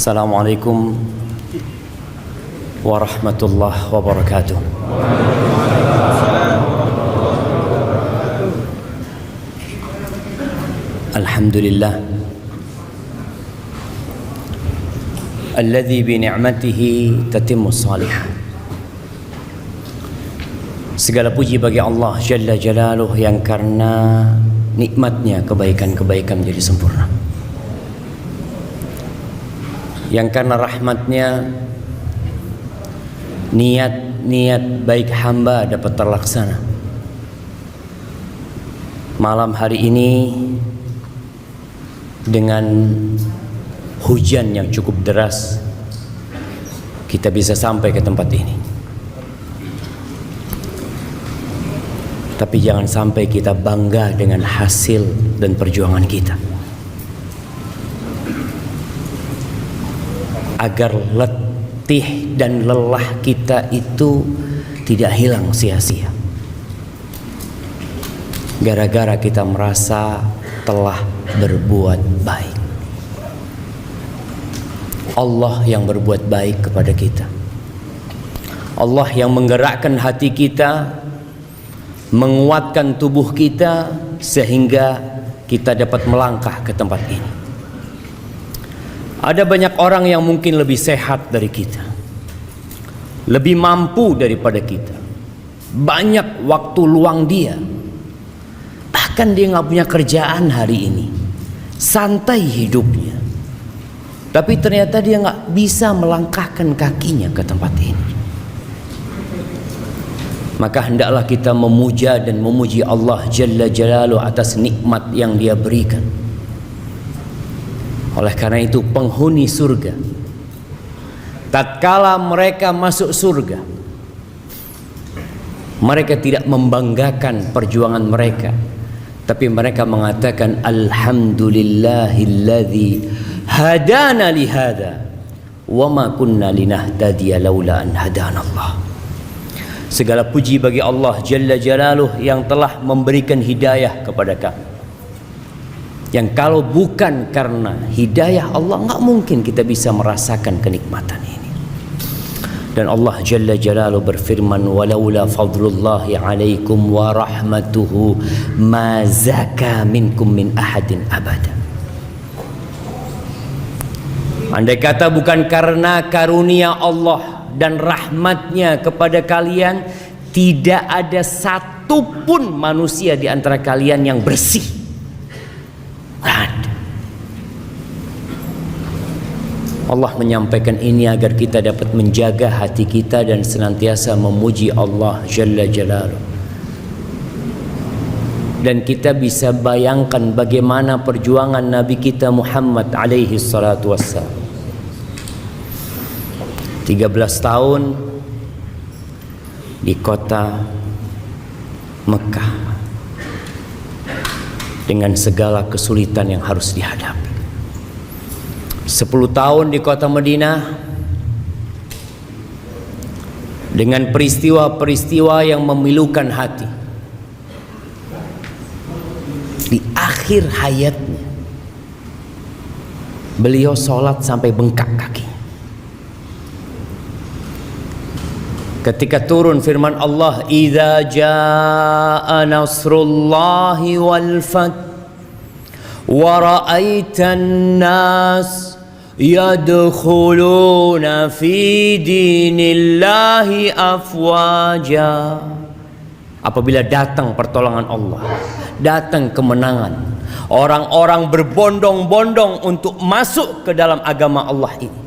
Assalamualaikum warahmatullahi wabarakatuh. Alhamdulillah alladzi bi ni'matihi tatimmus salihah. Segala puji bagi Allah Jalla Jalaluh yang karena nikmatnya kebaikan-kebaikan menjadi sempurna, yang karena rahmatnya niat-niat baik hamba dapat terlaksana. Malam hari ini dengan hujan yang cukup deras kita bisa sampai ke tempat ini. Tapi jangan sampai kita bangga dengan hasil dan perjuangan kita, agar letih dan lelah kita itu tidak hilang sia-sia gara-gara kita merasa telah berbuat baik. Allah yang berbuat baik kepada kita, Allah yang menggerakkan hati kita, menguatkan tubuh kita sehingga kita dapat melangkah ke tempat ini. Ada banyak orang yang mungkin lebih sehat dari kita, lebih mampu daripada kita, banyak waktu luang dia, bahkan dia nggak punya kerjaan hari ini, santai hidupnya, tapi ternyata dia nggak bisa melangkahkan kakinya ke tempat ini. Maka hendaklah kita memuja dan memuji Allah Jalla Jalaluh atas nikmat yang Dia berikan. Oleh karena itu penghuni surga, tatkala mereka masuk surga, mereka tidak membanggakan perjuangan mereka, tapi mereka mengatakan alhamdulillahilladzi hadana lihada wa ma kunna linahtadiya laula an hadanallah. Segala puji bagi Allah Jalla Jalaluh yang telah memberikan hidayah kepada kami, yang kalau bukan karena hidayah Allah nggak mungkin kita bisa merasakan kenikmatan ini. Dan Allah Jalla Jalaluh berfirman, walaula fadlullahi alaikum wa rahmatuhu ma zaka minkum min ahadin abada. Andai kata bukan karena karunia Allah dan rahmatnya kepada kalian, tidak ada satupun manusia di antara kalian yang bersih. Ada. Allah menyampaikan ini agar kita dapat menjaga hati kita dan senantiasa memuji Allah Jalla Jalaluh. Dan kita bisa bayangkan bagaimana perjuangan Nabi kita Muhammad alaihi salatu wassalam. 13 tahun di kota Mekah dengan segala kesulitan yang harus dihadapi. 10 tahun di kota Madinah dengan peristiwa-peristiwa yang memilukan hati. Di akhir hayatnya beliau sholat sampai bengkak kaki. Ketika turun firman Allah, idza jaa nasrullahi wal fath wa ra'aitan nas yadkhuluna fi dinillahi afwaja. Apabila datang pertolongan Allah, datang kemenangan, orang-orang berbondong-bondong untuk masuk ke dalam agama Allah ini.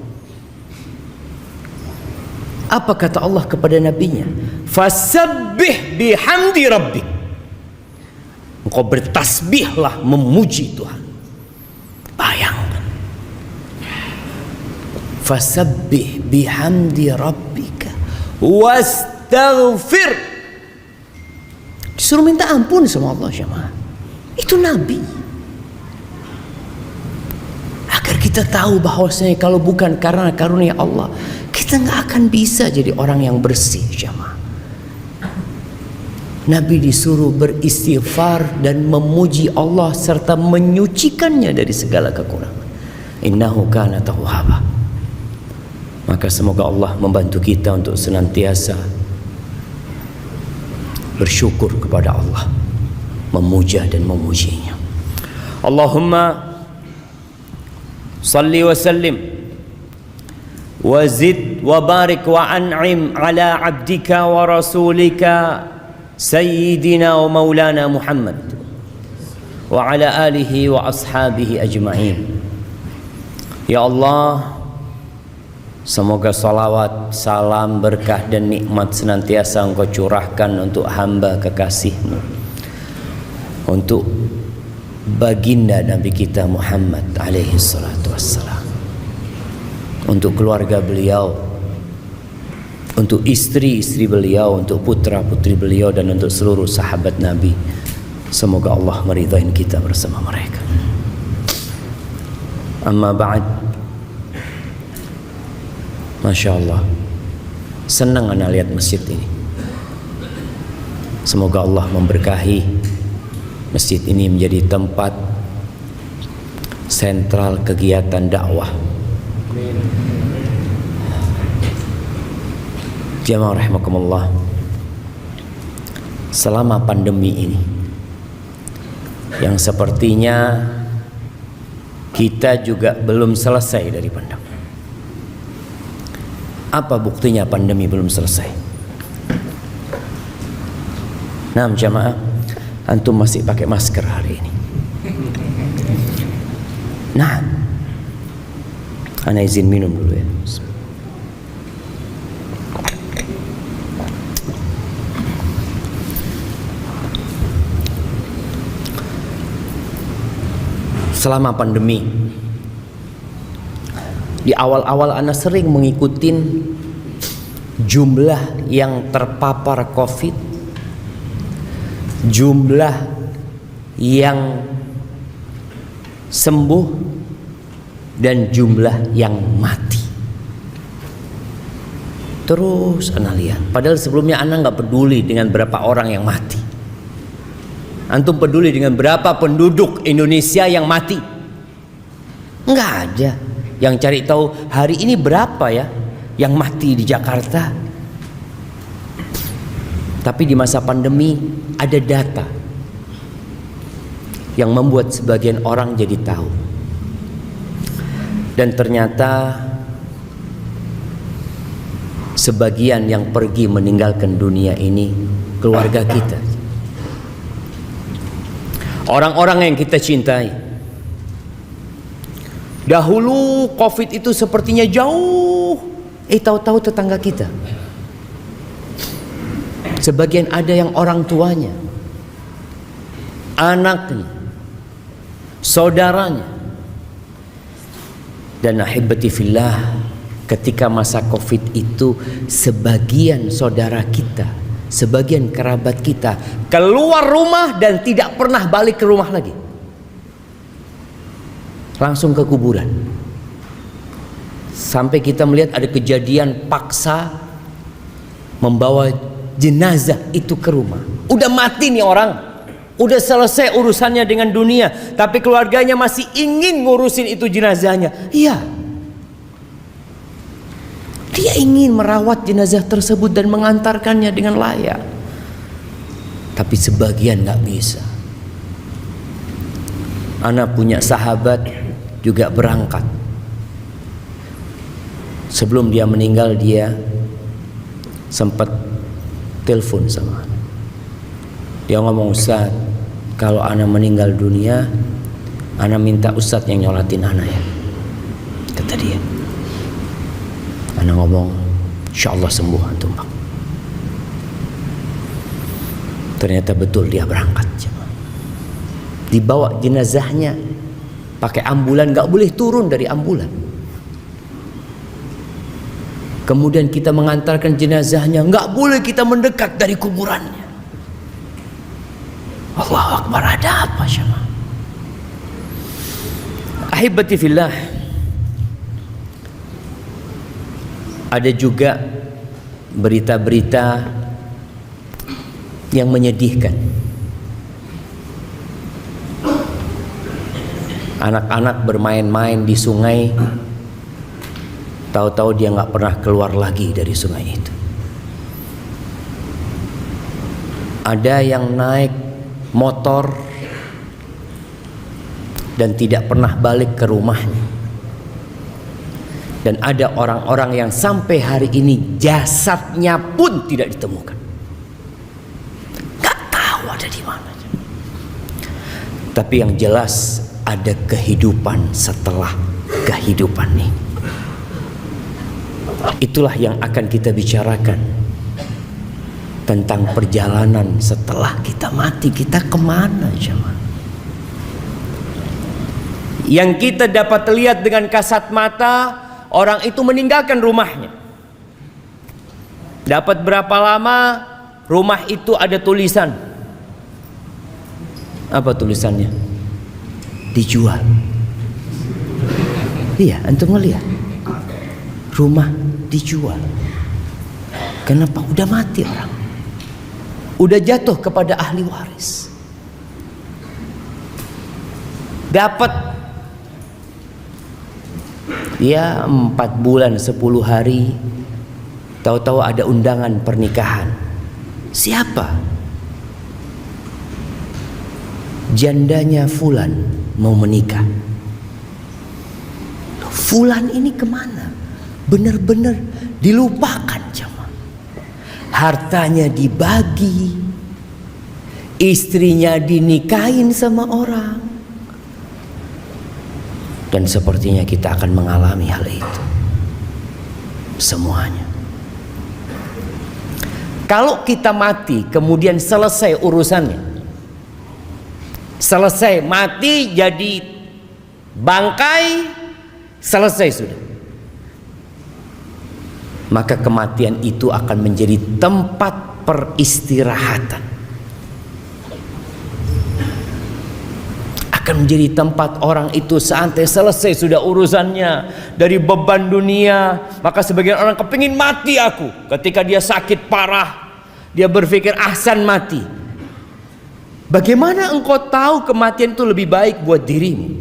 Apa kata Allah kepada nabinya? Fasabbih bihamdi rabbik. Engkau bertasbihlah memuji Tuhan. Bayangkan. Fasabbih bihamdi rabbika wastaghfir. Disuruh minta ampun sama Allah jemaah. Itu nabi. Agar kita tahu bahwasanya kalau bukan karena karunia Allah, kita nggak akan bisa jadi orang yang bersih jemaah. Nabi disuruh beristighfar dan memuji Allah serta menyucikannya dari segala kekurangan. Innahu kana tawwaba. Maka semoga Allah membantu kita untuk senantiasa bersyukur kepada Allah, memuja dan memujinya. Allahumma salli wa sallim wa zid wa barik wa an'im ala abdika wa rasulika sayyidina wa maulana Muhammad wa ala alihi wa ashabihi ajma'in. Ya Allah, semoga salawat, salam, berkah dan nikmat senantiasa Engkau curahkan untuk hamba kekasih-Mu, untuk baginda Nabi kita Muhammad alaihi salatu wassalam, untuk keluarga beliau, untuk istri-istri beliau, untuk putra-putri beliau, dan untuk seluruh sahabat Nabi. Semoga Allah meridai kita bersama mereka. Amma ba'd. Masya Allah, senang ana lihat masjid ini. Semoga Allah memberkahi masjid ini menjadi tempat sentral kegiatan dakwah. Jamaah rahimakumullah, selama pandemi ini yang sepertinya kita juga belum selesai dari pandemi. Apa buktinya pandemi belum selesai? Nah, jamaah, antum masih pakai masker hari ini. Nah, ana izin minum dulu ya. Selama pandemi, di awal-awal ana sering mengikuti jumlah yang terpapar COVID, jumlah yang sembuh, dan jumlah yang mati. Terus ana lihat, padahal sebelumnya ana nggak peduli dengan berapa orang yang mati. Antum peduli dengan berapa penduduk Indonesia yang mati? Enggak ada. Yang cari tahu hari ini berapa ya yang mati di Jakarta. Tapi di masa pandemi ada data yang membuat sebagian orang jadi tahu. Dan ternyata sebagian yang pergi meninggalkan dunia ini keluarga kita, orang-orang yang kita cintai. Dahulu COVID itu sepertinya jauh, tahu-tahu tetangga kita. Sebagian ada yang orang tuanya, anaknya, saudaranya. Dan ahibati fillah, ketika masa COVID itu sebagian saudara kita, sebagian kerabat kita keluar rumah dan tidak pernah balik ke rumah lagi, langsung ke kuburan. Sampai kita melihat ada kejadian paksa membawa jenazah itu ke rumah. Udah mati nih orang, udah selesai urusannya dengan dunia, tapi keluarganya masih ingin ngurusin itu jenazahnya. Iya, dia ingin merawat jenazah tersebut dan mengantarkannya dengan layak. Tapi sebagian gak bisa. Ana punya sahabat juga berangkat. Sebelum dia meninggal, dia sempat telepon sama ana. Dia ngomong, Ustaz, kalau ana meninggal dunia, ana minta Ustaz yang nyolatin ana ya, kata dia. Ana ngomong, insyaallah sembuh antum, Pak. Ternyata betul dia berangkat. Dibawa jenazahnya pakai ambulan, gak boleh turun dari ambulan. Kemudian kita mengantarkan jenazahnya, gak boleh kita mendekat dari kuburannya. Allahu Akbar, ada apa syama? Ahibati fillah, ada juga berita-berita yang menyedihkan. Anak-anak bermain-main di sungai, Tahu-tahu dia nggak pernah keluar lagi dari sungai itu. Ada yang naik motor dan tidak pernah balik ke rumahnya. Dan ada orang-orang yang sampai hari ini jasadnya pun tidak ditemukan. Gak tahu ada di mana. Tapi yang jelas ada kehidupan setelah kehidupan ini. Itulah yang akan kita bicarakan, tentang perjalanan setelah kita mati. Kita kemana jemaah? Yang kita dapat lihat dengan kasat mata, orang itu meninggalkan rumahnya. Dapat berapa lama, rumah itu ada tulisan. Apa tulisannya? Dijual. Iya, antum ngelihat. Rumah dijual. Kenapa? Udah mati orang. Udah jatuh kepada ahli waris. Dapat ya 4 bulan 10 hari, tahu-tahu ada undangan pernikahan. Siapa? Jandanya Fulan mau menikah. Fulan ini kemana? Benar-benar dilupakan jemaah. Hartanya dibagi, istrinya dinikahin sama orang. Dan sepertinya kita akan mengalami hal itu semuanya. Kalau kita mati kemudian selesai urusannya, selesai mati jadi bangkai, selesai sudah, maka kematian itu akan menjadi tempat peristirahatan, akan menjadi tempat orang itu santai, selesai sudah urusannya dari beban dunia. Maka sebagian orang kepingin mati aku. Ketika dia sakit parah, dia berpikir ahsan mati. Bagaimana engkau tahu kematian itu lebih baik buat dirimu?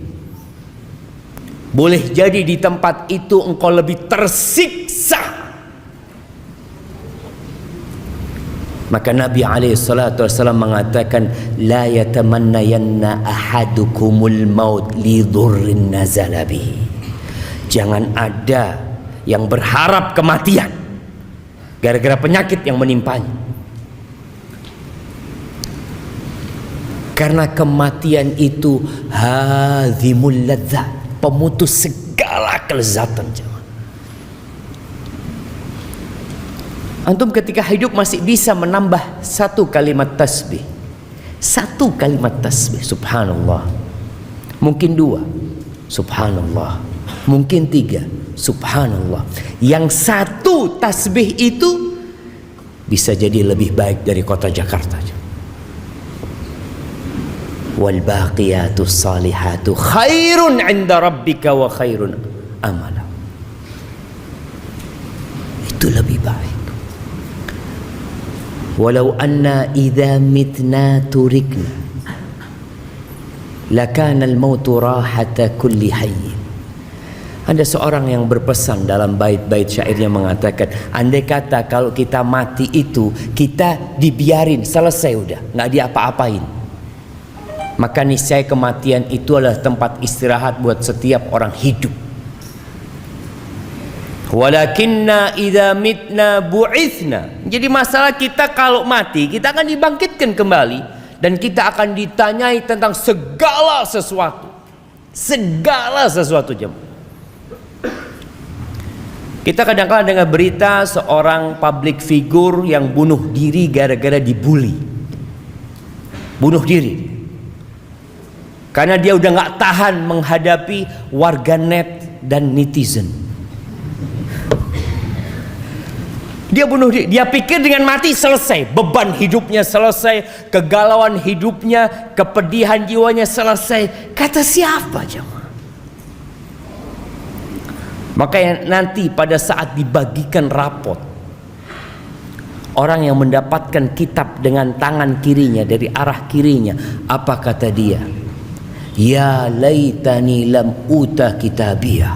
Boleh jadi di tempat itu engkau lebih tersiksa. Maka Nabi SAW mengatakan, la yatamannayanna ahadukumul maut li dhurrin nazala bihi. Jangan ada yang berharap kematian gara-gara penyakit yang menimpanya. Karena kematian itu hadzimul ladzat, pemutus segala kelezatan. Antum ketika hidup masih bisa menambah 1 kalimat tasbih, 1 kalimat tasbih, subhanallah. Mungkin 2, subhanallah. Mungkin 3, subhanallah. Yang 1 tasbih itu bisa jadi lebih baik dari kota Jakarta. Wal baqiyatus salihatu khairun 'inda rabbika wa khairun amala. Itu lebih baik. Walau anna idza mitna turikna lakana al-mautu rahata kulli hayy. Ada seorang yang berpesan dalam bait-bait syairnya mengatakan, andai kata kalau kita mati itu kita dibiarin selesai udah, nggak diapa-apain, maka niscaya kematian itu adalah tempat istirahat buat setiap orang hidup. Walakinna idza mitna bu'itsna. Jadi masalah kita kalau mati, kita akan dibangkitkan kembali dan kita akan ditanyai tentang segala sesuatu. Segala sesuatu jemaah. Kita kadang-kadang dengar berita seorang public figure yang bunuh diri gara-gara dibully. Bunuh diri. Karena dia udah nggak tahan menghadapi warganet dan netizen. Dia bunuh diri. Dia pikir dengan mati selesai, beban hidupnya selesai, kegalauan hidupnya, kepedihan jiwanya selesai. Kata siapa jemaah? Maka nanti pada saat dibagikan rapot, orang yang mendapatkan kitab dengan tangan kirinya dari arah kirinya, apa kata dia? Ya laitani lam uta kitabiyah.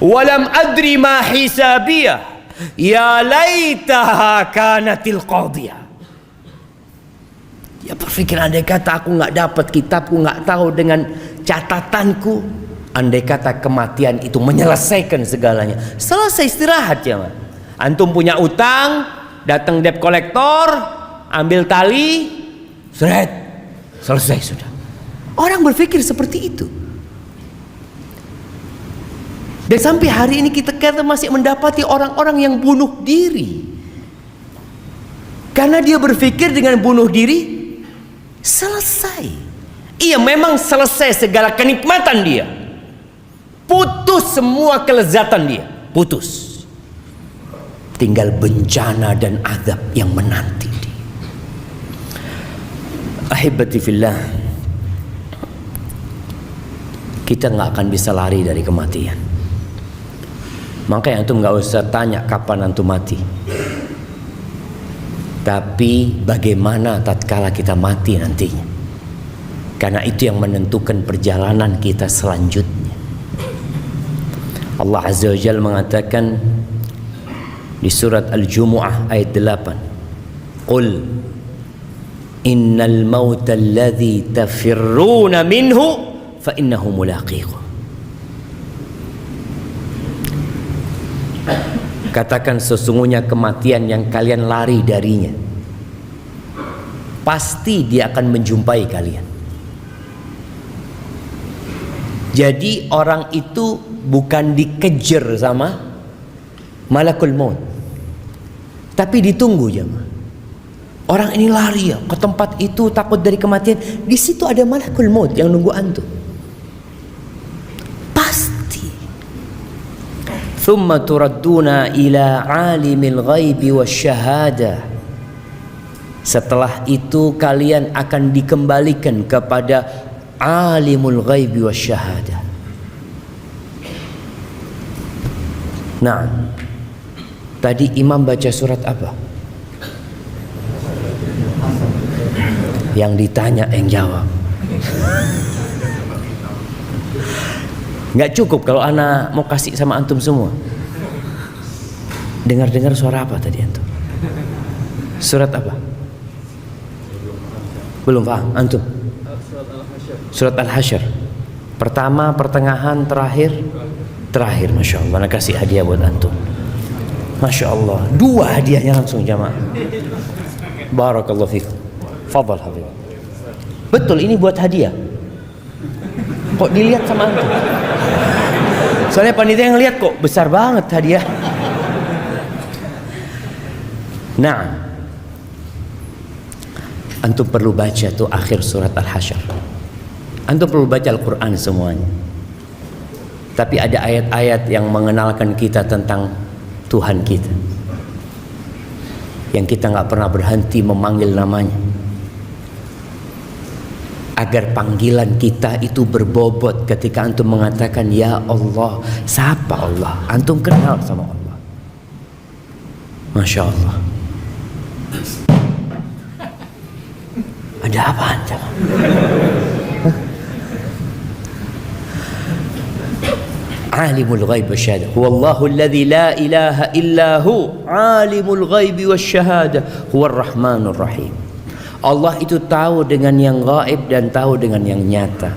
Walam adri ma hisabiyah. Ya laitaha kanatil qadiyah. Dia berpikir, andai kata aku nggak dapat kitabku, nggak tahu dengan catatanku, andai kata kematian itu menyelesaikan segalanya. Selesai, istirahat ya. Antum punya utang, datang debt collector, ambil tali, seret, selesai sudah. Orang berpikir seperti itu. Dan sampai hari ini kita masih mendapati orang-orang yang bunuh diri. Karena dia berpikir dengan bunuh diri selesai. Iya, memang selesai segala kenikmatan dia. Putus semua kelezatan dia. Putus. Tinggal bencana dan azab yang menanti dia. Ahibati fillah, kita nggak akan bisa lari dari kematian. Makanya antum nggak usah tanya kapan antum mati, tapi bagaimana tatkala kita mati nantinya. Karena itu yang menentukan perjalanan kita selanjutnya. Allah Azza wa Jalla mengatakan di surat Al-Jumu'ah ayat 8, Qul innal mauta alladhi tafirruna minhu fa innahu mulaqikum. Katakan, sesungguhnya kematian yang kalian lari darinya, pasti dia akan menjumpai kalian. Jadi orang itu bukan dikejar sama malakul maut, tapi ditunggu jemaah. Orang ini lari ya ke tempat itu, takut dari kematian. Di situ ada malakul maut yang nunggu antum. Thumma turadduna ila alimil ghaibi wasyahadah. Setelah itu kalian akan dikembalikan kepada alimul ghaibi wasyahadah. Nah, tadi imam baca surat apa? Yang ditanya yang jawab. Nggak cukup kalau ana mau kasih sama antum semua. Dengar-dengar suara apa tadi antum? Surat apa? Belum paham antum? Surat Al-Hasyr. Pertama, pertengahan, terakhir. Terakhir, Masya Allah. Ana kasih hadiah buat antum. Masya Allah, 2 hadiahnya langsung jamaah. Barakallahu fikum. Fadhal habib. Betul, ini buat hadiah. Kok dilihat sama antum? Soalnya panitia yang lihat kok besar banget hadiah. Nah, antum perlu baca tuh akhir surat Al-Hasyr. Antum perlu baca Al-Quran semuanya. Tapi ada ayat-ayat yang mengenalkan kita tentang Tuhan kita, yang kita nggak pernah berhenti memanggil namanya, agar panggilan kita itu berbobot ketika antum mengatakan ya Allah. Siapa Allah? Antum kenal sama Allah. Masya Allah. Ada apa antum? Alimul ghaib wasyahadah. Huwallahu alladzi la ilaha illahu alimul ghaib wasyahadah huwar rahmanur rahim. Allah itu tahu dengan yang gaib dan tahu dengan yang nyata.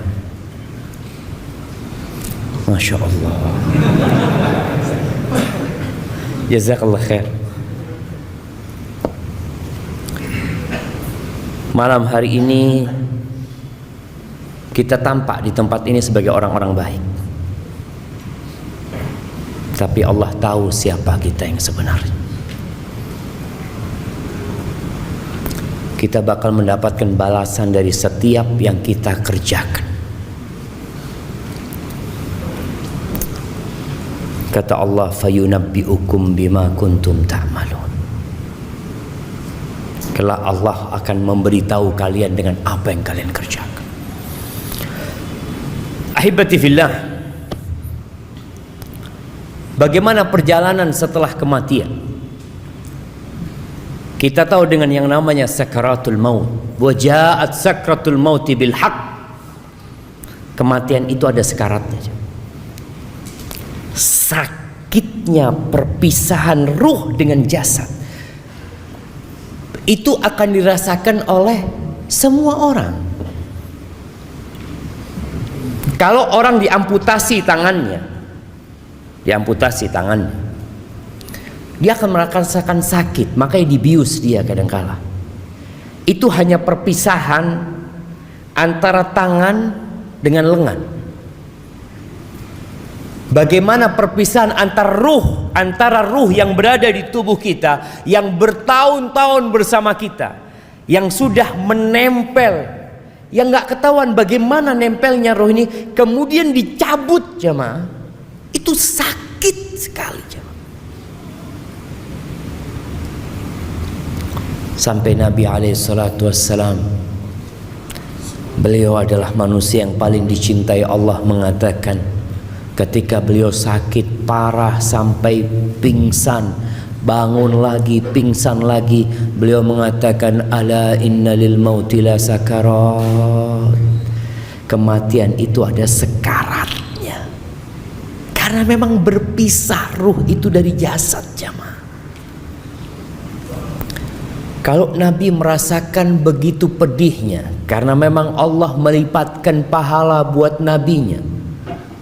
Masya Allah. Jazakallah khair. Malam hari ini kita tampak di tempat ini sebagai orang-orang baik, tapi Allah tahu siapa kita yang sebenarnya. Kita bakal mendapatkan balasan dari setiap yang kita kerjakan. Kata Allah, fayunabbi'ukum bima kuntum ta'malun. Kelak Allah akan memberitahu kalian dengan apa yang kalian kerjakan. Ahibati fillah, bagaimana perjalanan setelah kematian? Kita tahu dengan yang namanya sakaratul maut. Wa ja'at sakratul mauti bil haqq. Kematian itu ada sekaratnya. sakitnya perpisahan ruh dengan jasad itu akan dirasakan oleh semua orang. Kalau orang diamputasi tangannya, dia akan merasakan sakit, makanya dibius dia kadangkala. Itu hanya perpisahan antara tangan dengan lengan. Bagaimana perpisahan antara ruh yang berada di tubuh kita, yang bertahun-tahun bersama kita, yang sudah menempel, yang nggak ketahuan bagaimana nempelnya roh ini, kemudian dicabut jemaah, itu sakit sekali jemaah. Sampai Nabi SAW, beliau adalah manusia yang paling dicintai Allah, mengatakan ketika beliau sakit parah sampai pingsan, bangun lagi, pingsan lagi, beliau mengatakan, ala inna lil mauti la sakarat. Kematian itu ada sekaratnya, karena memang berpisah ruh itu dari jasad jamaah. Kalau Nabi merasakan begitu pedihnya, karena memang Allah melipatkan pahala buat nabinya,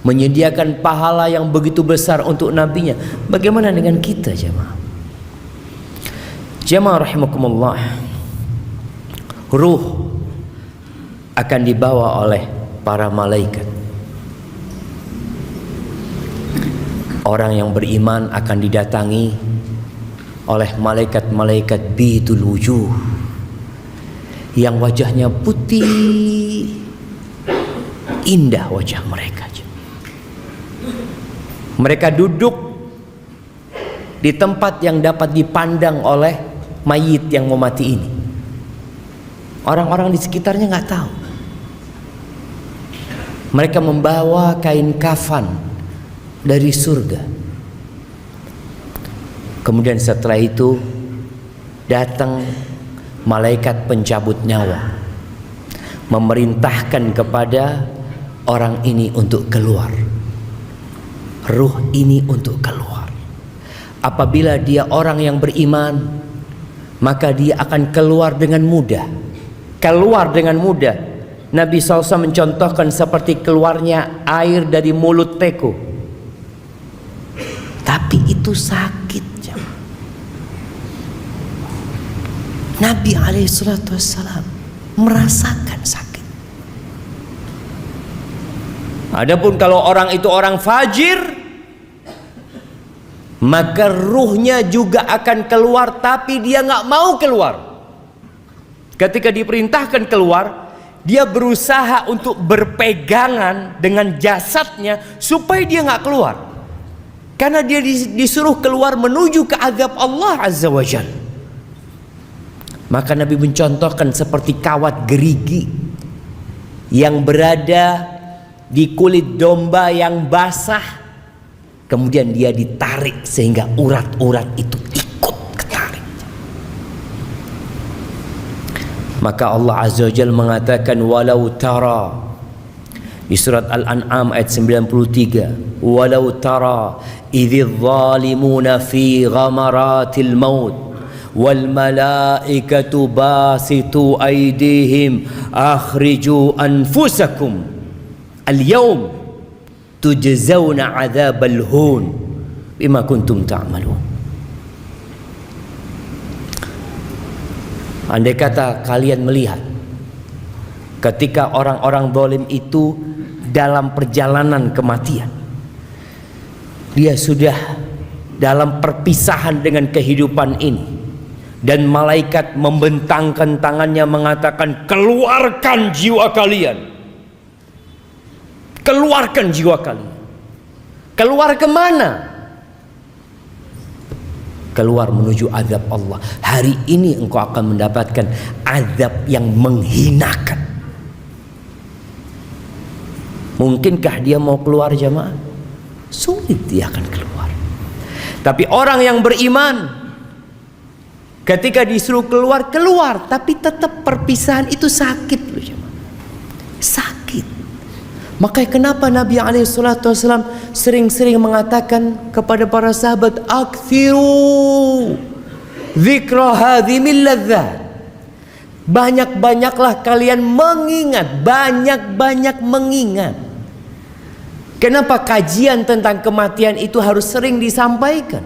menyediakan pahala yang begitu besar untuk nabinya, bagaimana dengan kita jemaah? Jemaah rahimakumullah, ruh akan dibawa oleh para malaikat. Orang yang beriman akan didatangi oleh malaikat-malaikat bidul wujuh, yang wajahnya putih, indah wajah mereka. Mereka duduk di tempat yang dapat dipandang oleh mayit yang mau mati ini. Orang-orang di sekitarnya nggak tahu. Mereka membawa kain kafan dari surga. Kemudian setelah itu datang malaikat pencabut nyawa, memerintahkan kepada orang ini untuk keluar, ruh ini untuk keluar. Apabila dia orang yang beriman, maka dia akan keluar dengan mudah. Keluar dengan mudah. Nabi SAW mencontohkan seperti keluarnya air dari mulut teko. Tapi itu sakit. Nabi SAW merasakan sakit. Adapun kalau orang itu orang fajir, maka ruhnya juga akan keluar, tapi dia nggak mau keluar. Ketika diperintahkan keluar, dia berusaha untuk berpegangan dengan jasadnya supaya dia nggak keluar, karena dia disuruh keluar menuju ke azab Allah Azza wa Jalla. Maka Nabi mencontohkan seperti kawat gerigi yang berada di kulit domba yang basah, kemudian dia ditarik sehingga urat-urat itu ikut ketarik. Maka Allah Azza wa Jalla mengatakan, walau tara, di surat Al-An'am ayat 93, walau tara idz zalimuna fi ghamaratil maut wal malaikatu basitu aydihim akhriju anfusakum al yawm tujzauna adzabal hun bima kuntum ta'malun. Andai kata kalian melihat ketika orang-orang zalim itu dalam perjalanan kematian, dia sudah dalam perpisahan dengan kehidupan ini, dan malaikat membentangkan tangannya mengatakan, keluarkan jiwa kalian, keluarkan jiwa kalian. Keluar kemana? Keluar menuju azab Allah. Hari ini engkau akan mendapatkan azab yang menghinakan. Mungkinkah dia mau keluar jamaah? Sulit dia akan keluar. Tapi orang yang beriman, ketika disuruh keluar, keluar, tapi tetap perpisahan itu sakit loh jemaah. Sakit. Maka kenapa Nabi SAW sering-sering mengatakan kepada para sahabat, aktsiru dzikra hadhimil ladzat. Banyak-banyaklah kalian mengingat, banyak-banyak mengingat. Kenapa kajian tentang kematian itu harus sering disampaikan?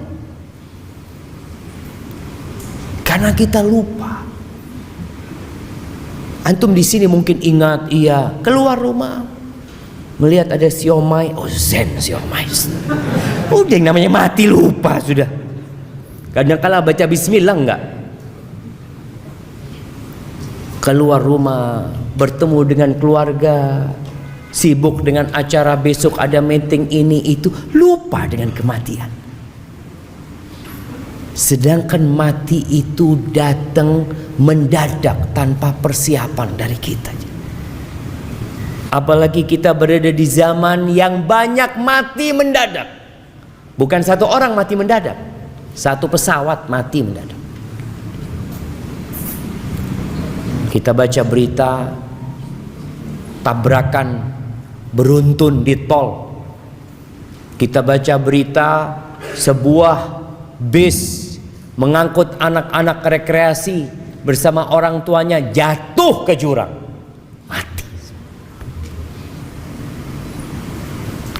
Karena kita lupa. Antum di sini mungkin ingat, iya, keluar rumah melihat ada siomay, oh zen siomay. Udah yang namanya mati lupa sudah. Kadang-kala baca bismillah enggak. Keluar rumah, bertemu dengan keluarga, sibuk dengan acara besok ada meeting ini itu, lupa dengan kematian. Sedangkan mati itu datang mendadak tanpa persiapan dari kita. Apalagi kita berada di zaman yang banyak mati mendadak. Bukan satu orang mati mendadak, satu pesawat mati mendadak. Kita baca berita tabrakan beruntun di tol. Kita baca berita sebuah bis mengangkut anak-anak rekreasi bersama orang tuanya jatuh ke jurang, mati.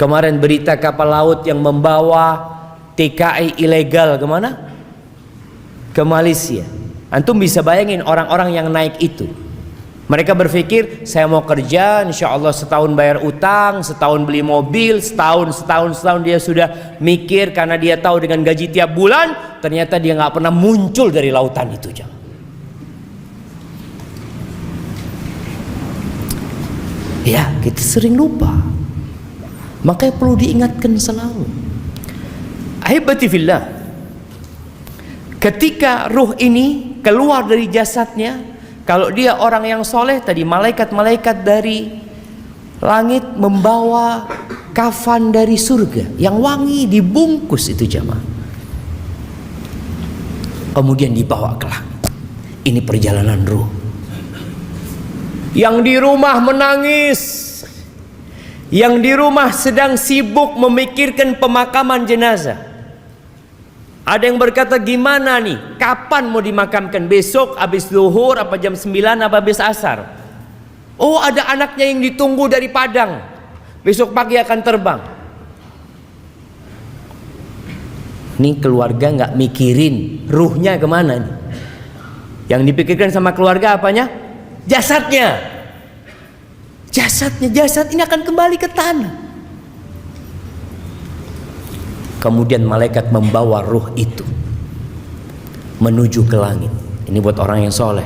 Kemarin berita kapal laut yang membawa TKI ilegal kemana? Ke Malaysia. Antum bisa bayangin orang-orang yang naik itu. Mereka berpikir, saya mau kerja, insya Allah setahun bayar utang, setahun beli mobil, setahun dia sudah mikir karena dia tahu dengan gaji tiap bulan, ternyata dia nggak pernah muncul dari lautan itu. Ya, kita sering lupa. Makanya perlu diingatkan selalu. Ahibati fillah, ketika ruh ini keluar dari jasadnya, kalau dia orang yang soleh tadi, malaikat-malaikat dari langit membawa kafan dari surga yang wangi, dibungkus itu jamaah, kemudian dibawa ke langit. Ini perjalanan ruh. Yang di rumah menangis, yang di rumah sedang sibuk memikirkan pemakaman jenazah. Ada yang berkata, gimana nih, kapan mau dimakamkan? Besok habis zuhur, apa jam 9, apa habis asar? Oh, ada anaknya yang ditunggu dari Padang, besok pagi akan terbang. Nih keluarga nggak mikirin ruhnya kemana nih. Yang dipikirkan sama keluarga apanya? Jasadnya. Jasad ini akan kembali ke tanah. Kemudian malaikat membawa ruh itu menuju ke langit. Ini buat orang yang soleh.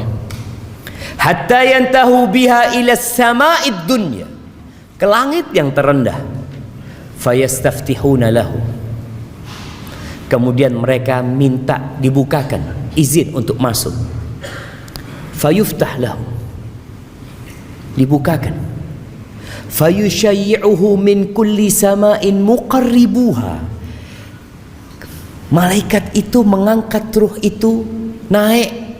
Hatta yantahu biha ila sama'id dunya, ke langit yang terendah. Fayastaftihuna lahu, kemudian mereka minta dibukakan izin untuk masuk. Fayuftah lahu, dibukakan. Fayushayyi'uhu min kulli sama'in muqarribuha, malaikat itu mengangkat ruh itu naik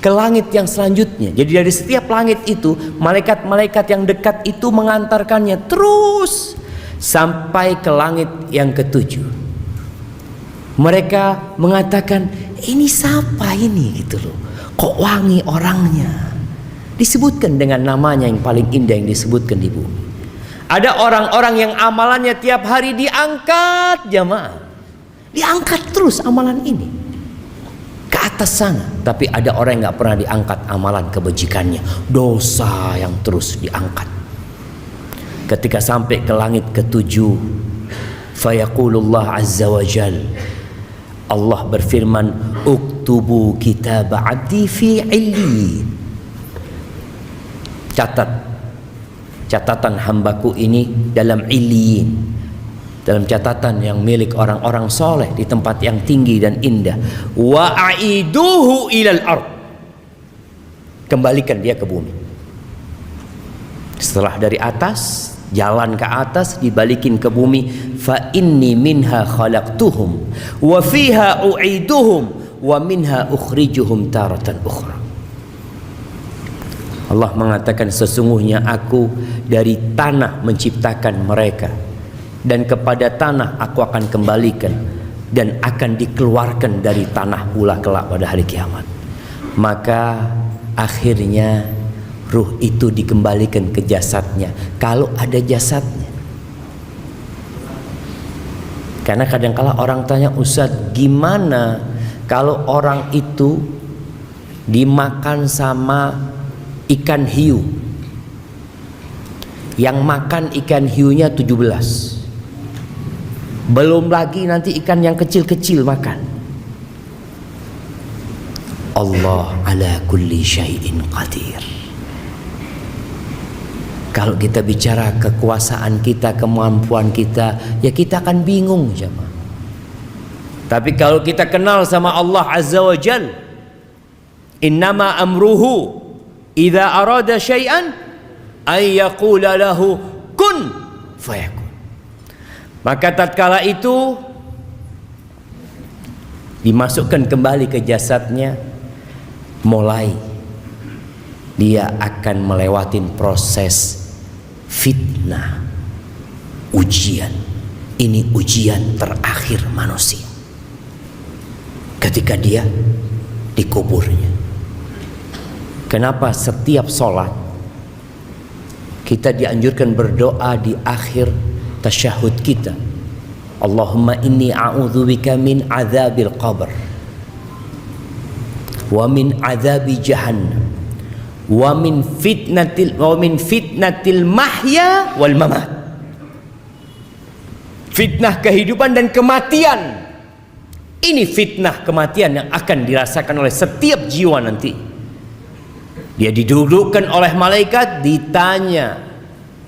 ke langit yang selanjutnya. Jadi dari setiap langit itu, malaikat-malaikat yang dekat itu mengantarkannya terus sampai ke langit yang ketujuh. Mereka mengatakan, ini siapa ini gitu loh, kok wangi orangnya. Disebutkan dengan namanya yang paling indah yang disebutkan di bumi. Ada orang-orang yang amalannya tiap hari diangkat jamaah, diangkat terus amalan ini ke atas sana. Tapi ada orang yang gak pernah diangkat amalan kebajikannya, dosa yang terus diangkat. Ketika sampai ke langit ketujuh, fayaqulullah azza wa jal, Allah berfirman, uktubu kitab abdi fi illiyin, catatan hambaku ini dalam illiyin, dalam catatan yang milik orang-orang soleh di tempat yang tinggi dan indah. Wa aiduhu ilal ard, kembalikan dia ke bumi. Setelah dari atas, jalan ke atas, dibalikin ke bumi. Fa inni minha khalaqtuhum wa fiha u'iduhum wa minha ukhrijuhum taratan ukhra. Allah mengatakan, sesungguhnya aku dari tanah menciptakan mereka, dan kepada tanah aku akan kembalikan, dan akan dikeluarkan dari tanah pula kelak pada hari kiamat. Maka akhirnya ruh itu dikembalikan ke jasadnya, kalau ada jasadnya. Karena kadang-kala orang tanya, Ustadz, gimana kalau orang itu dimakan sama ikan hiu? Yang makan ikan hiunya 17, belum lagi nanti ikan yang kecil-kecil makan. Allah ala kulli syai'in qadir. Kalau kita bicara kekuasaan kita, kemampuan kita, ya kita akan bingung jemaah. Tapi kalau kita kenal sama Allah Azza wa Jal, innama amruhu idza arada syai'an ay yaqula lahu kun fayakun. Maka tatkala itu dimasukkan kembali ke jasadnya, mulai dia akan melewatin proses fitnah, ujian. Ini ujian terakhir manusia ketika dia dikuburnya. Kenapa setiap sholat kita dianjurkan berdoa di akhir tasyahud kita, Allahumma inni a'udzubika min adzabil qabr wa min adzabi jahannam wa min fitnatil mahya wal mamat. Fitnah kehidupan dan kematian. Ini fitnah kematian yang akan dirasakan oleh setiap jiwa nanti. Dia didudukkan oleh malaikat, ditanya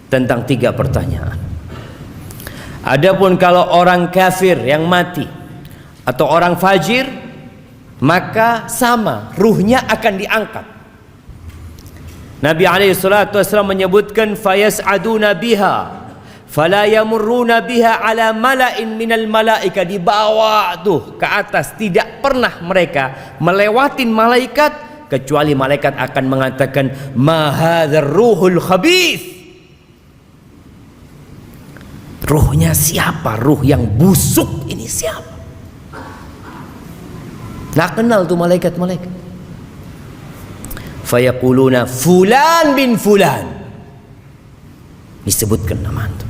tentang 3 pertanyaan. Adapun kalau orang kafir yang mati atau orang fajir, maka sama, ruhnya akan diangkat. Nabi SAW menyebutkan, fayas'aduna biha fala yamurruna biha ala mala'in minal malaika. Dibawa tuh ke atas, tidak pernah mereka melewatin malaikat kecuali malaikat akan mengatakan, ma hadzal ruhul khabith. Ruhnya siapa? Ruh yang busuk ini siapa? Nggak kenal tuh malaikat-malaikat. Fayaquluna fulan bin fulan. Disebutkan nama itu.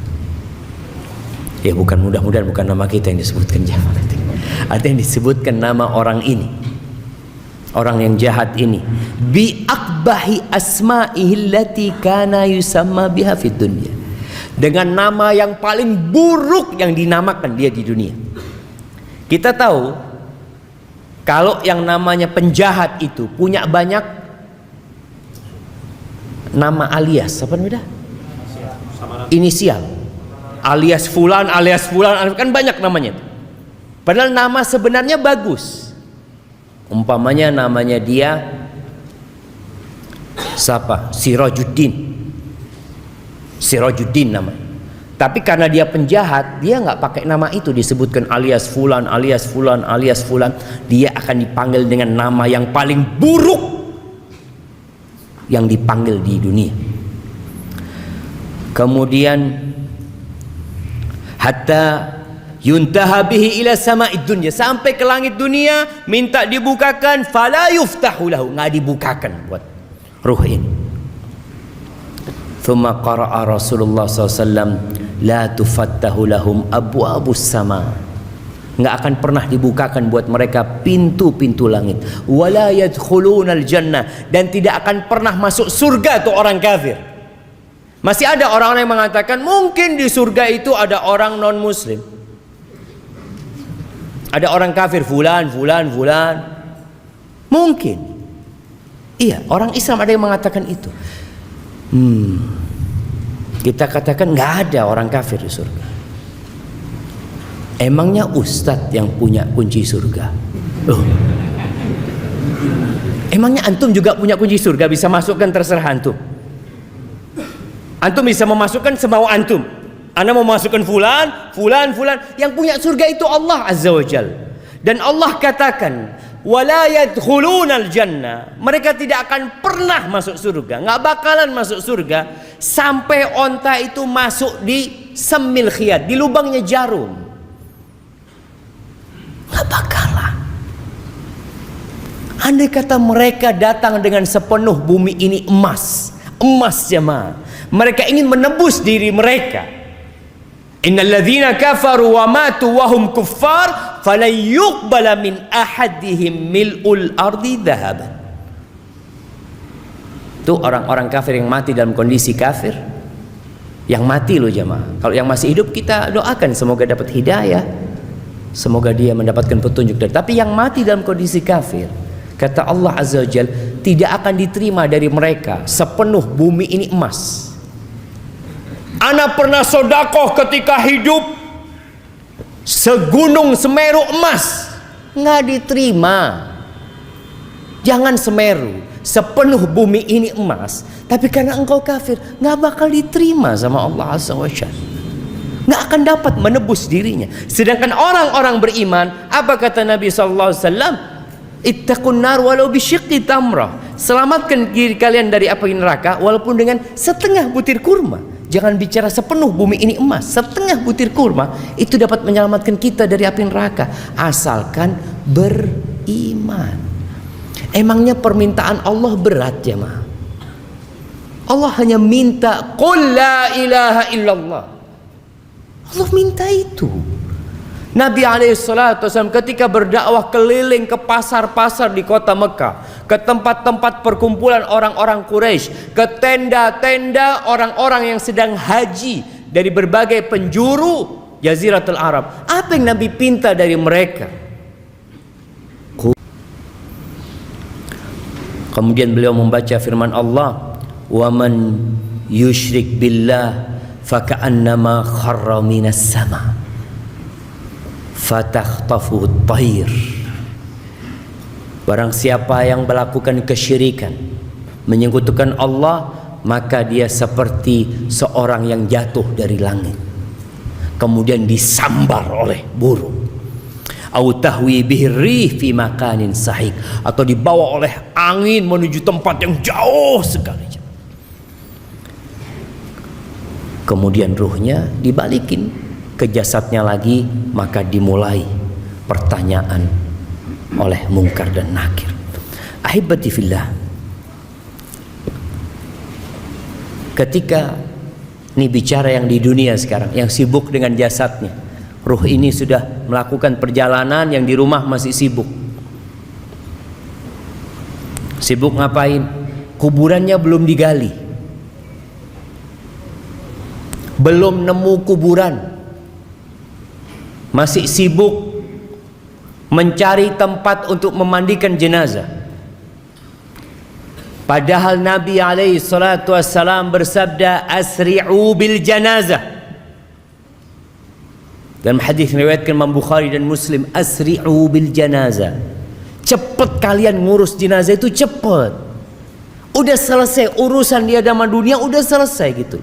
Ya bukan, mudah-mudahan bukan nama kita yang disebutkan jemaah. Artinya disebutkan nama orang ini, orang yang jahat ini, bi akbahi asma'ihi allati kana yusamma biha fid dunya, dengan nama yang paling buruk yang dinamakan dia di dunia. Kita tahu kalau yang namanya penjahat itu punya banyak nama alias, apa namanya? Inisial. Alias fulan, kan banyak namanya. Padahal nama sebenarnya bagus. Umpamanya namanya dia siapa? Sirajuddin namanya. Tapi karena dia penjahat, dia nggak pakai nama itu, disebutkan alias fulan, alias fulan, alias fulan. Dia akan dipanggil dengan nama yang paling buruk yang dipanggil di dunia. Kemudian hatta yuntaha bihi ila sama'id dunya, sampai ke langit dunia, minta dibukakan, fala yuftahu lahu, nggak dibukakan buat ruh ini. Thumma qara'a Rasulullah SAW, la tufattahu lahum abwabus sama, nggak akan pernah dibukakan buat mereka pintu-pintu langit. Wala yadkhulunal jannah, dan tidak akan pernah masuk surga tuh orang kafir. Masih ada orang-orang yang mengatakan mungkin di surga itu ada orang non muslim, ada orang kafir, fulan. Mungkin. Iya, orang Islam ada yang mengatakan itu. Kita katakan nggak ada orang kafir di surga. Emangnya ustadz yang punya kunci surga? Emangnya antum juga punya kunci surga, bisa masukkan terserah antum? Antum bisa memasukkan semau antum. Anda mau masukkan fulan. Yang punya surga itu Allah Azza wa Jal. Dan Allah katakan, wala yadkhulunal jannah, mereka tidak akan pernah masuk surga, nggak bakalan masuk surga sampai onta itu masuk di semil khiyat, di lubangnya jarum. Nggak bakalan. Andai kata mereka datang dengan sepenuh bumi ini emas jemaah, mereka ingin menebus diri mereka. Innal ladzina kafaru wa matu wa hum kuffar falan yuqbala min ahadihim mil'ul ardi dhahaban. Itu orang-orang kafir yang mati dalam kondisi kafir. Yang mati loh jemaah. Kalau yang masih hidup kita doakan semoga dapat hidayah, semoga dia mendapatkan petunjuk. Tapi yang mati dalam kondisi kafir, kata Allah Azza wa Jalla, tidak akan diterima dari mereka sepenuh bumi ini emas. Ana pernah sodakoh ketika hidup segunung Semeru emas, nggak diterima. Jangan Semeru, sepenuh bumi ini emas, tapi karena engkau kafir, nggak bakal diterima sama Allah Azza wa Jalla, nggak akan dapat menebus dirinya. Sedangkan orang-orang beriman, apa kata Nabi SAW? Ittaqun nar walau bisyiqqi tamrah. Selamatkan diri kalian dari api neraka walaupun dengan setengah butir kurma. Jangan bicara sepenuh bumi ini emas, setengah butir kurma itu dapat menyelamatkan kita dari api neraka, asalkan beriman. Emangnya permintaan Allah berat ya ma? Allah hanya minta qul la ilaha illallah. Allah minta itu. Nabi SAW ketika berdakwah keliling ke pasar-pasar di kota Mekah, ke tempat-tempat perkumpulan orang-orang Quraisy, ke tenda-tenda orang-orang yang sedang haji dari berbagai penjuru Jaziratul Arab. Apa yang Nabi pinta dari mereka? Kemudian beliau membaca firman Allah, "Wa man yusyrik billah faka'annama kharra minas sama' fatakhtafuhu at-tayr." Barang siapa yang melakukan kesyirikan, menyekutukan Allah, maka dia seperti seorang yang jatuh dari langit kemudian disambar oleh burung. Au tahwi bihi rih fi makanin sahik, atau dibawa oleh angin menuju tempat yang jauh sekali. Kemudian ruhnya dibalikin ke jasadnya lagi, maka dimulai pertanyaan oleh Munkar dan Nakir. Ahibati fillah, ketika ini bicara yang di dunia sekarang, yang sibuk dengan jasadnya, ruh ini sudah melakukan perjalanan, yang di rumah masih sibuk. Sibuk ngapain? Kuburannya belum digali, belum nemu kuburan, masih sibuk mencari tempat untuk memandikan jenazah. Padahal Nabi alaihi salatu wassalam bersabda, asri'u bil janazah. Dalam hadis riwayatkan Imam Bukhari dan Muslim, asri'u bil janazah. Cepat kalian ngurus jenazah itu, cepat. Udah selesai urusan di hadapan dunia, udah selesai gitu.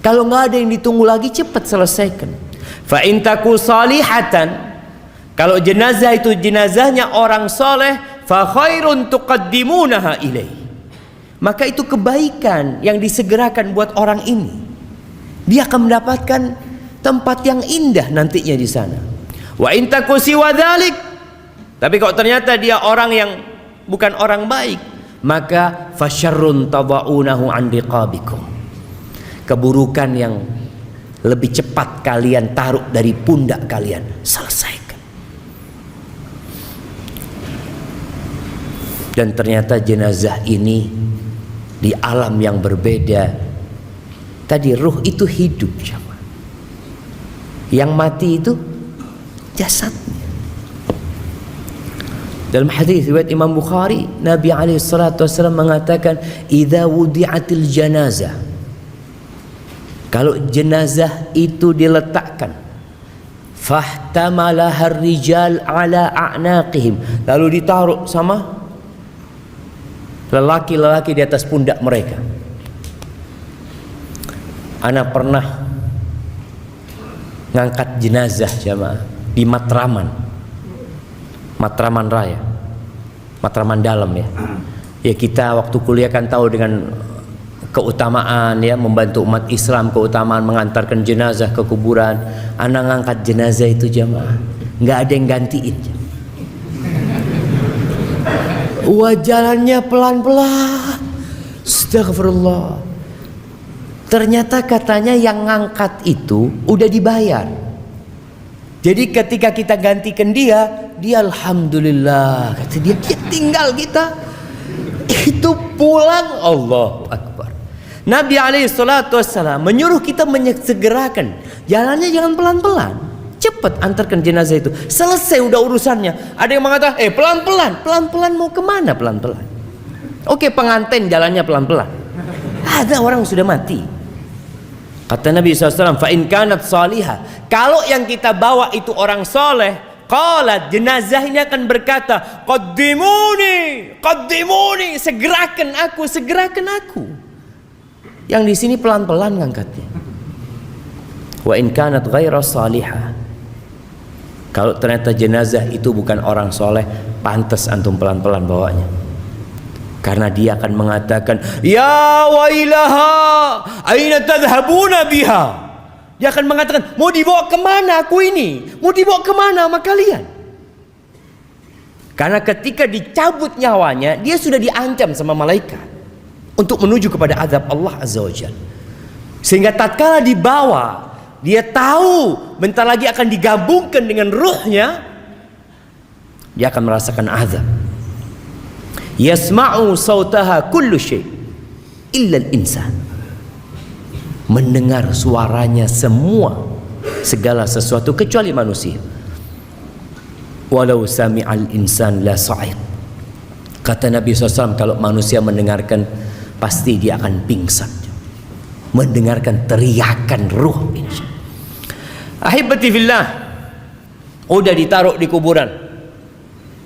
Kalau nggak ada yang ditunggu lagi, cepat selesaikan. Fa in taku salihatan, kalau jenazah itu jenazahnya orang soleh, fa khairun tuqaddimunaha ilaih, maka itu kebaikan yang disegerakan buat orang ini. Dia akan mendapatkan tempat yang indah nantinya di sana. Wa in taku siwa dzalik, tapi kalau ternyata dia orang yang bukan orang baik, maka fasyarrun tadaunahu an riqabikum, keburukan yang lebih cepat kalian taruh dari pundak kalian, selesaikan. Dan ternyata jenazah ini di alam yang berbeda. Tadi ruh itu hidup, yang mati itu jasadnya. Dalam hadis riwayat Imam Bukhari, Nabi alaihi salatu wasallam mengatakan, idza wudi'atil janazah, kalau jenazah itu diletakkan, fahtamalaha ar-rijal ala a'naqihim, lalu ditaruh sama lelaki-lelaki di atas pundak mereka. Ana pernah ngangkat jenazah jamaah di Matraman Raya. Matraman dalam ya. Ya kita waktu kuliah kan tahu dengan keutamaan ya membantu umat Islam, keutamaan mengantarkan jenazah ke kuburan. Anak ngangkat jenazah itu jamaah, nggak ada yang gantiin. Wah jalannya pelan-pelan. Astagfirullah. Ternyata katanya yang ngangkat itu udah dibayar. Jadi ketika kita gantikan dia alhamdulillah kata dia tinggal kita itu pulang. Allahu Akbar. Nabi SAW menyuruh kita menyegerakan jalannya, jangan pelan-pelan, cepat antarkan jenazah itu, selesai udah urusannya. Ada yang mengatakan pelan-pelan mau kemana pelan-pelan? Oke, pengantin jalannya pelan-pelan, ada orang sudah mati. Kata Nabi SAW, fa in kanat salihah, kalau yang kita bawa itu orang soleh, qalat, jenazah ini akan berkata, qaddimuni, segerakan aku. Yang di sini pelan-pelan ngangkatnya. Wa in kanat ghaira salihah, kalau ternyata jenazah itu bukan orang soleh, pantas antum pelan-pelan bawanya. Karena dia akan mengatakan, ya wailaha, aina tadhhabuna biha. Dia akan mengatakan, mau dibawa kemana aku ini? Mau dibawa kemana sama kalian? Karena ketika dicabut nyawanya, dia sudah diancam sama malaikat untuk menuju kepada azab Allah Azza wa Jalla. Sehingga tatkala dibawa, dia tahu bentar lagi akan digabungkan dengan ruhnya, dia akan merasakan azab. Yasma'u sautaha kullu syai' illa al-insan. Mendengar suaranya segala sesuatu kecuali manusia. Walau sami'al insan la sa'iq. Kata Nabi SAW, kalau manusia mendengarkan pasti dia akan pingsan mendengarkan teriakan ruh ini. Ahibati fillah, udah ditaruh di kuburan.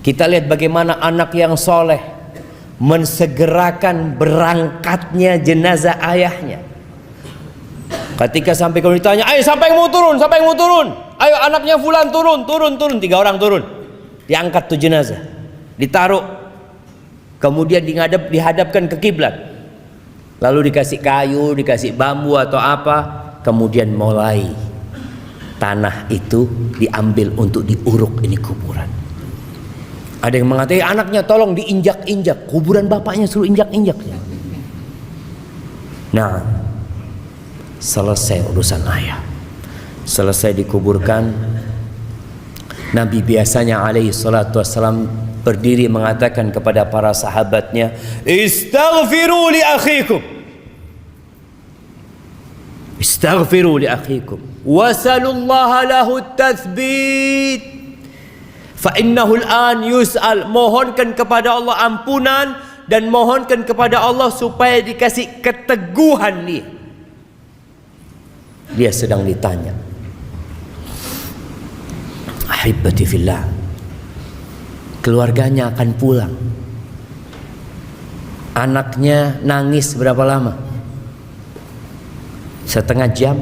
Kita lihat bagaimana anak yang soleh mensegerakan berangkatnya jenazah ayahnya. Ketika sampai kalau ditanya, ayo siapa yang mau turun? Ayo anaknya fulan turun. 3 orang turun. Diangkat tuh jenazah, ditaruh, kemudian dihadapkan ke kiblat. Lalu dikasih kayu, dikasih bambu atau apa, kemudian mulai tanah itu diambil untuk diuruk ini kuburan. Ada yang mengatakan anaknya tolong diinjak-injak, kuburan bapaknya suruh injak-injak. Nah, selesai urusan ayah, selesai dikuburkan. Nabi biasanya alaihi salatu wassalam berdiri mengatakan kepada para sahabatnya, istaghfiru li akhikum wasalullaha lahu tathbit fa innahu al-an yus'al. Mohonkan kepada Allah ampunan dan mohonkan kepada Allah supaya dikasih keteguhan dia sedang ditanya. Ahibati fillah, keluarganya akan pulang. Anaknya nangis berapa lama? Setengah jam?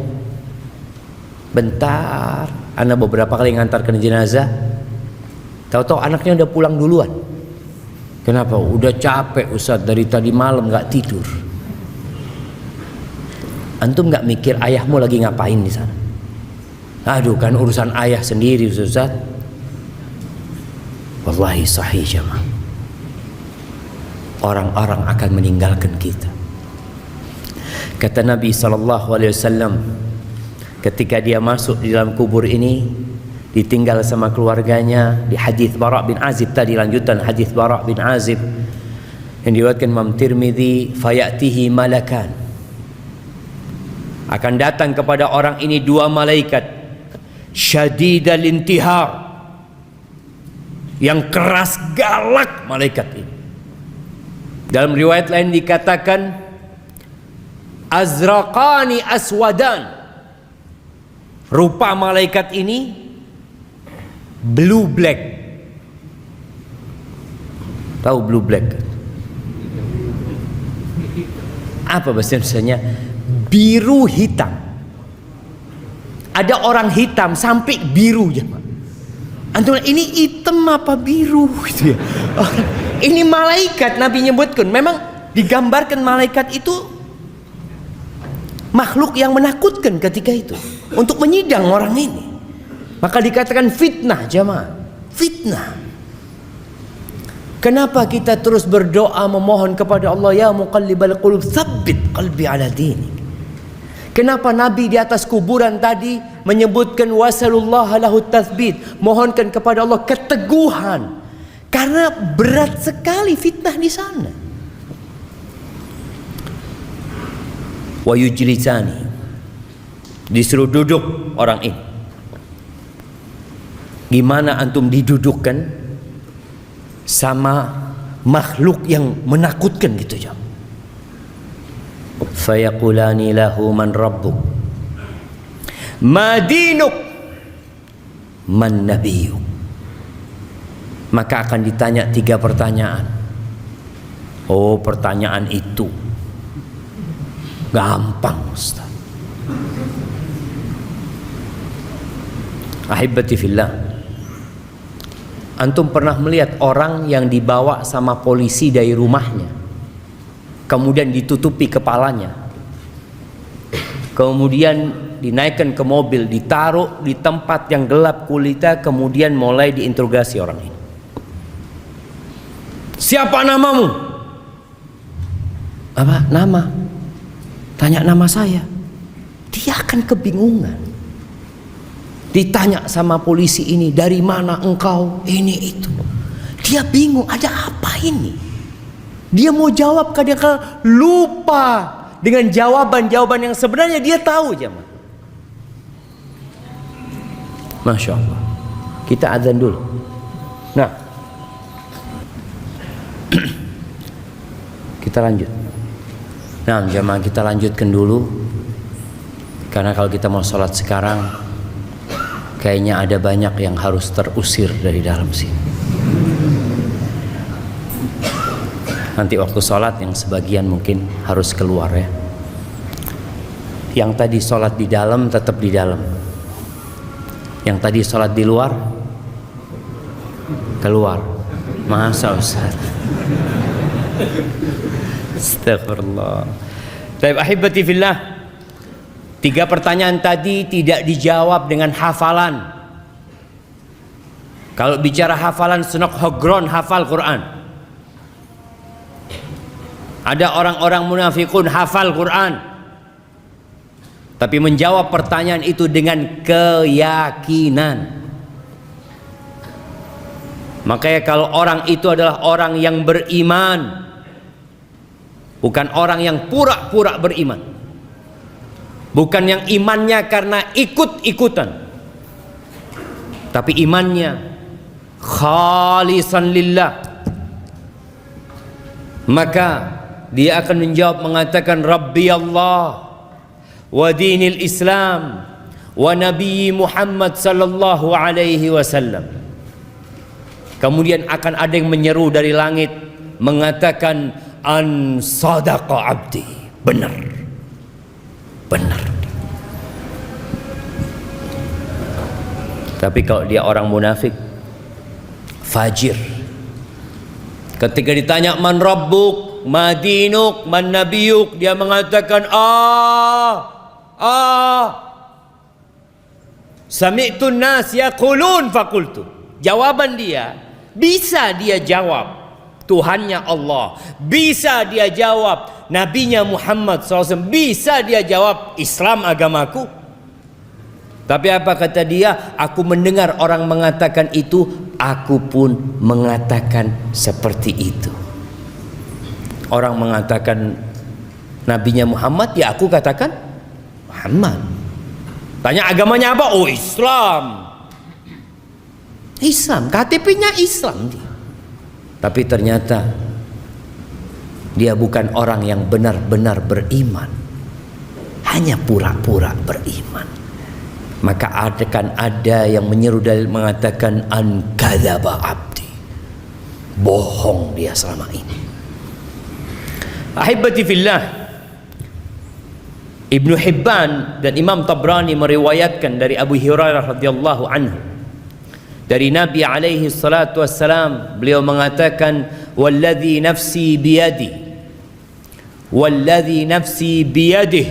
Bentar. Anak beberapa kali ngantarkan jenazah, tahu-tahu anaknya udah pulang duluan. Kenapa? Udah capek Ustaz, dari tadi malam gak tidur. Antum gak mikir ayahmu lagi ngapain di sana? Aduh, kan urusan ayah sendiri Ustaz. Wallahi sahih jamaah, orang-orang akan meninggalkan kita. Kata Nabi SAW, ketika dia masuk di dalam kubur ini, ditinggal sama keluarganya. Di hadis Bara' bin Azib tadi, lanjutan hadis Bara' bin Azib yang diriwayatkan Imam Tirmidzi, fayatihi malakan, akan datang kepada orang ini 2 malaikat, syadidal intihar, yang keras galak malaikat ini. Dalam riwayat lain dikatakan azraqani aswadan, rupa malaikat ini blue black. Tahu blue black? Apa bahasa Indonesianya? Biru hitam. Ada orang hitam sampai biru ya. Antum ini hitam apa biru gitu ya. Ini malaikat Nabi nyebutkan. Memang digambarkan malaikat itu makhluk yang menakutkan ketika itu untuk menyidang orang ini. Maka dikatakan fitnah jamaah. Fitnah. Kenapa kita terus berdoa memohon kepada Allah, ya muqallibal qulub tsabbit qalbi ala dinik. Kenapa Nabi di atas kuburan tadi menyebutkan wasallallahu lahu tatsbit, mohonkan kepada Allah keteguhan. Karena berat sekali fitnah di sana. Wa yujlisani, disuruh duduk orang ini. Gimana antum didudukkan sama makhluk yang menakutkan gitu jam. Fayaqulani lahu man rabbuk, ma dinuk, man nabiyuk. Maka akan ditanya 3 pertanyaan. Oh, pertanyaan itu gampang Ustaz. Ahibati fillah, antum pernah melihat orang yang dibawa sama polisi dari rumahnya, kemudian ditutupi kepalanya, kemudian dinaikkan ke mobil, ditaruh di tempat yang gelap kulita, kemudian mulai diinterogasi orang ini. Siapa namamu? Apa? Nama. Tanya nama saya. Dia akan kebingungan. Ditanya sama polisi ini, dari mana engkau? Ini itu. Dia bingung, ada apa ini? Dia mau jawab, kadang-kadang lupa dengan jawaban-jawaban yang sebenarnya dia tahu jemaah. Masya Allah. Kita azan dulu. Nah, kita lanjut. Nah jemaah, kita lanjutkan dulu. Karena kalau kita mau sholat sekarang, kayaknya ada banyak yang harus terusir dari dalam sini. Nanti waktu sholat yang sebagian mungkin harus keluar ya. Yang tadi sholat di dalam tetap di dalam. Yang tadi sholat di luar keluar. Masa Ustaz? Astagfirullah. Baik, ahibati fillah. 3 pertanyaan tadi tidak dijawab dengan hafalan. Kalau bicara hafalan, senok hogron hafal Quran. Ada orang-orang munafikun hafal Quran, tapi menjawab pertanyaan itu dengan keyakinan. Makanya kalau orang itu adalah orang yang beriman, bukan orang yang pura-pura beriman, bukan yang imannya karena ikut-ikutan, tapi imannya khalisan lillah, maka dia akan menjawab mengatakan Rabbi Allah wa dinil Islam wa Nabi Muhammad sallallahu alaihi wasallam. Kemudian akan ada yang menyeru dari langit mengatakan an sadaqa abdi, benar, benar. Tapi kalau dia orang munafik, fajir, ketika ditanya man rabbuk, ma dinuk, man nabiyuk, dia mengatakan sami'tu nas yaqulun faqultu. Jawaban dia bisa dia jawab Tuhannya Allah, bisa dia jawab Nabinya Muhammad SAW, bisa dia jawab Islam agamaku. Tapi apa kata dia? Aku mendengar orang mengatakan itu, aku pun mengatakan seperti itu. Orang mengatakan Nabinya Muhammad, ya aku katakan Muhammad. Tanya agamanya apa? Oh, Islam. Islam, KTP-nya Islam dia. Tapi ternyata dia bukan orang yang benar-benar beriman, hanya pura-pura beriman. Maka akan ada yang menyeru dalil mengatakan an kadzaba abdi, bohong dia selama ini. Ahibati fillah, Ibnu Hibban dan Imam Tabrani meriwayatkan dari Abu Hurairah radhiyallahu anhu, dari Nabi alaihi salatu wassalam, beliau mengatakan walladzi nafsi biyadi, walladzi nafsi biyadih,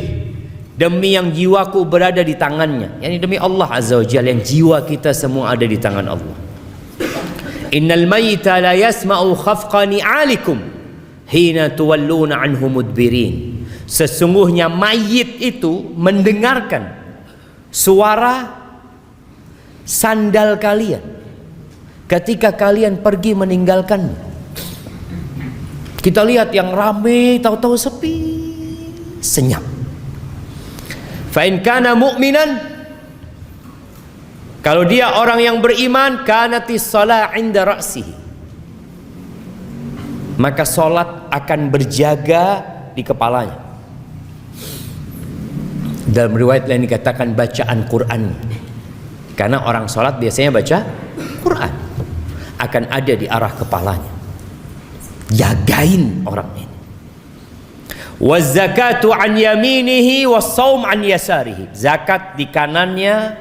demi yang jiwaku berada di tangannya, yakni demi Allah Azza wa Jalla, yang jiwa kita semua ada di tangan Allah. Innal mayyita la yasma'u khafqa ni'alikum hina tuwalluna anhu mudbirin. Sesungguhnya mayit itu mendengarkan suara sandal kalian ketika kalian pergi meninggalkannya. Kita lihat yang ramai, tahu-tahu sepi, senyap. Fa in kana mu'minan, kalau dia orang yang beriman, kanatis shalah 'inda ra'sihi, maka salat akan berjaga di kepalanya. Dalam riwayat lain dikatakan bacaan Quran, karena orang salat biasanya baca Quran, akan ada di arah kepalanya. Jagain orang ini. Waz zakatu an yaminihi was shaum an yasarihi, zakat di kanannya,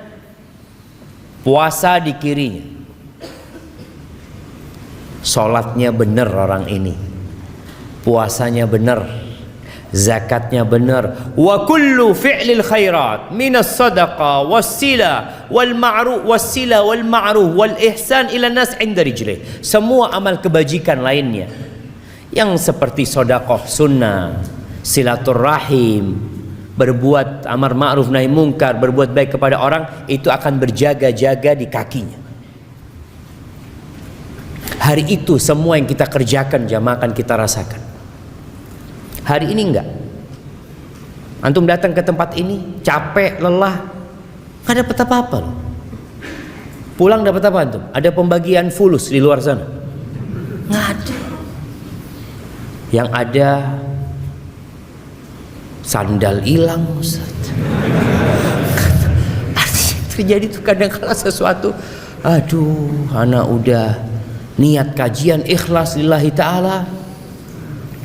puasa di kirinya. Salatnya benar orang ini, puasanya benar, zakatnya benar. Wa kullu fi'lil khairat minas sadaqah wassila wal ma'ruf wassila wal ma'ruf wal ihsan ila nas 'inda rijlih. Semua amal kebajikan lainnya yang seperti sedekah sunnah, silaturahim, berbuat amar ma'ruf nahi mungkar, berbuat baik kepada orang, itu akan berjaga-jaga di kakinya. Hari itu semua yang kita kerjakan jamaah akan kita rasakan. Hari ini enggak. Antum datang ke tempat ini capek, lelah, nggak dapat apa-apa loh. Pulang dapat apa antum? Ada pembagian fulus di luar sana? Nggak ada. Yang ada sandal hilang, Ustaz. Terjadi tuh kadang-kala sesuatu, aduh, anak udah niat kajian ikhlas lillahi ta'ala,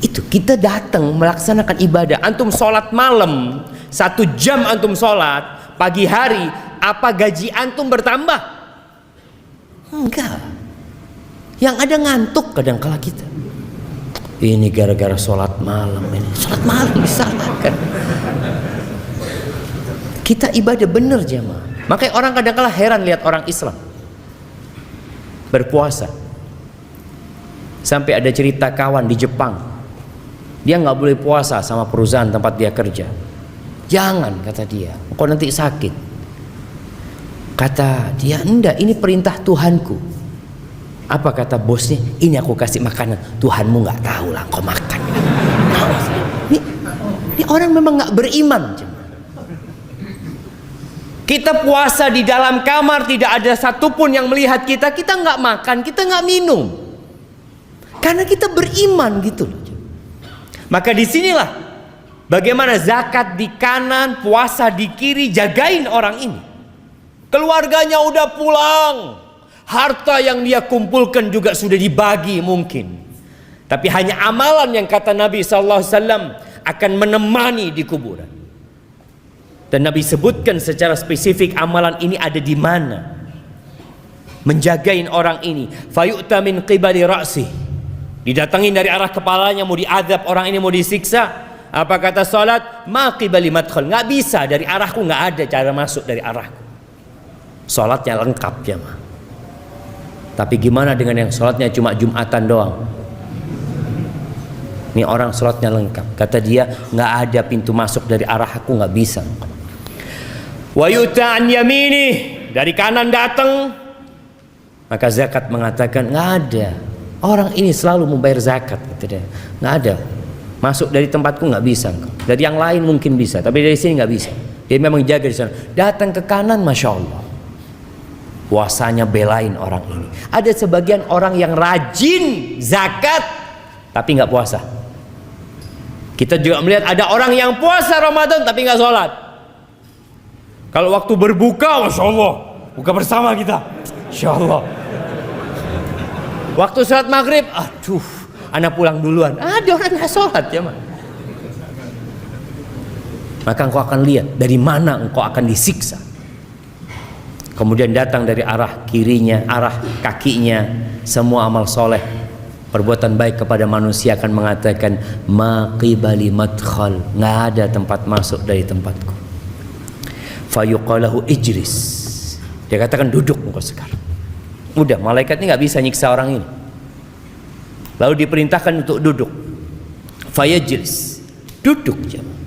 itu kita datang melaksanakan ibadah. Antum sholat malam 1 jam, antum sholat pagi hari, apa gaji antum bertambah? Enggak. Yang ada ngantuk kadang-kala kita. Ini gara-gara sholat malam ini. Sholat malam disalahkan. Kita ibadah bener jamaah. Makanya orang kadang-kala heran lihat orang Islam berpuasa. Sampai ada cerita kawan di Jepang, dia nggak boleh puasa sama perusahaan tempat dia kerja. Jangan, kata dia, kok nanti sakit. Kata dia, enggak, ini perintah Tuhanku. Apa kata bosnya? Ini aku kasih makanan, Tuhanmu nggak tahu lah, kau makan. Ini orang memang nggak beriman. Kita puasa di dalam kamar, tidak ada satupun yang melihat kita. Kita nggak makan, kita nggak minum, karena kita beriman gitu loh. Maka disinilah bagaimana zakat di kanan, puasa di kiri, jagain orang ini. Keluarganya udah pulang, harta yang dia kumpulkan juga sudah dibagi mungkin. Tapi hanya amalan yang kata Nabi SAW akan menemani di kuburan. Dan Nabi sebutkan secara spesifik amalan ini ada di mana. Menjagain orang ini. Fayu'ta min qibali ra'sih, didatangin dari arah kepalanya, mau diadab orang ini, mau disiksa. Apa kata salat? Ma qibali madkhal, nggak bisa, dari arahku nggak ada cara masuk dari arahku. Salatnya lengkap jemaah. Tapi gimana dengan yang salatnya cuma Jumatan doang? Ini orang salatnya lengkap, kata dia nggak ada pintu masuk dari arah aku, nggak bisa. Wa yu'ta an yamini, dari kanan datang, maka zakat mengatakan nggak ada. Orang ini selalu membayar zakat, gitu deh. Nggak ada. Masuk dari tempatku nggak bisa. Dari yang lain mungkin bisa, tapi dari sini nggak bisa. Dia memang jaga di sana. Datang ke kanan, masya Allah. Puasanya belain orang ini. Ada sebagian orang yang rajin zakat, tapi nggak puasa. Kita juga melihat ada orang yang puasa Ramadan tapi nggak sholat. Kalau waktu berbuka, masya Allah, buka bersama kita, insya Allah. Waktu sholat maghrib, aduh, anak pulang duluan. Ada orang nggak sholat ya, man. Maka engkau akan lihat dari mana engkau akan disiksa. Kemudian datang dari arah kirinya, arah kakinya, semua amal soleh. perbuatan baik kepada manusia akan mengatakan ma qibali madkhal, nggak ada tempat masuk dari tempatku. Fayuqalahu ijlis, dia katakan duduk engkau sekarang. Udah, malaikat ini nggak bisa nyiksa orang ini. Lalu diperintahkan untuk duduk. Fayajlis, duduk jemaah.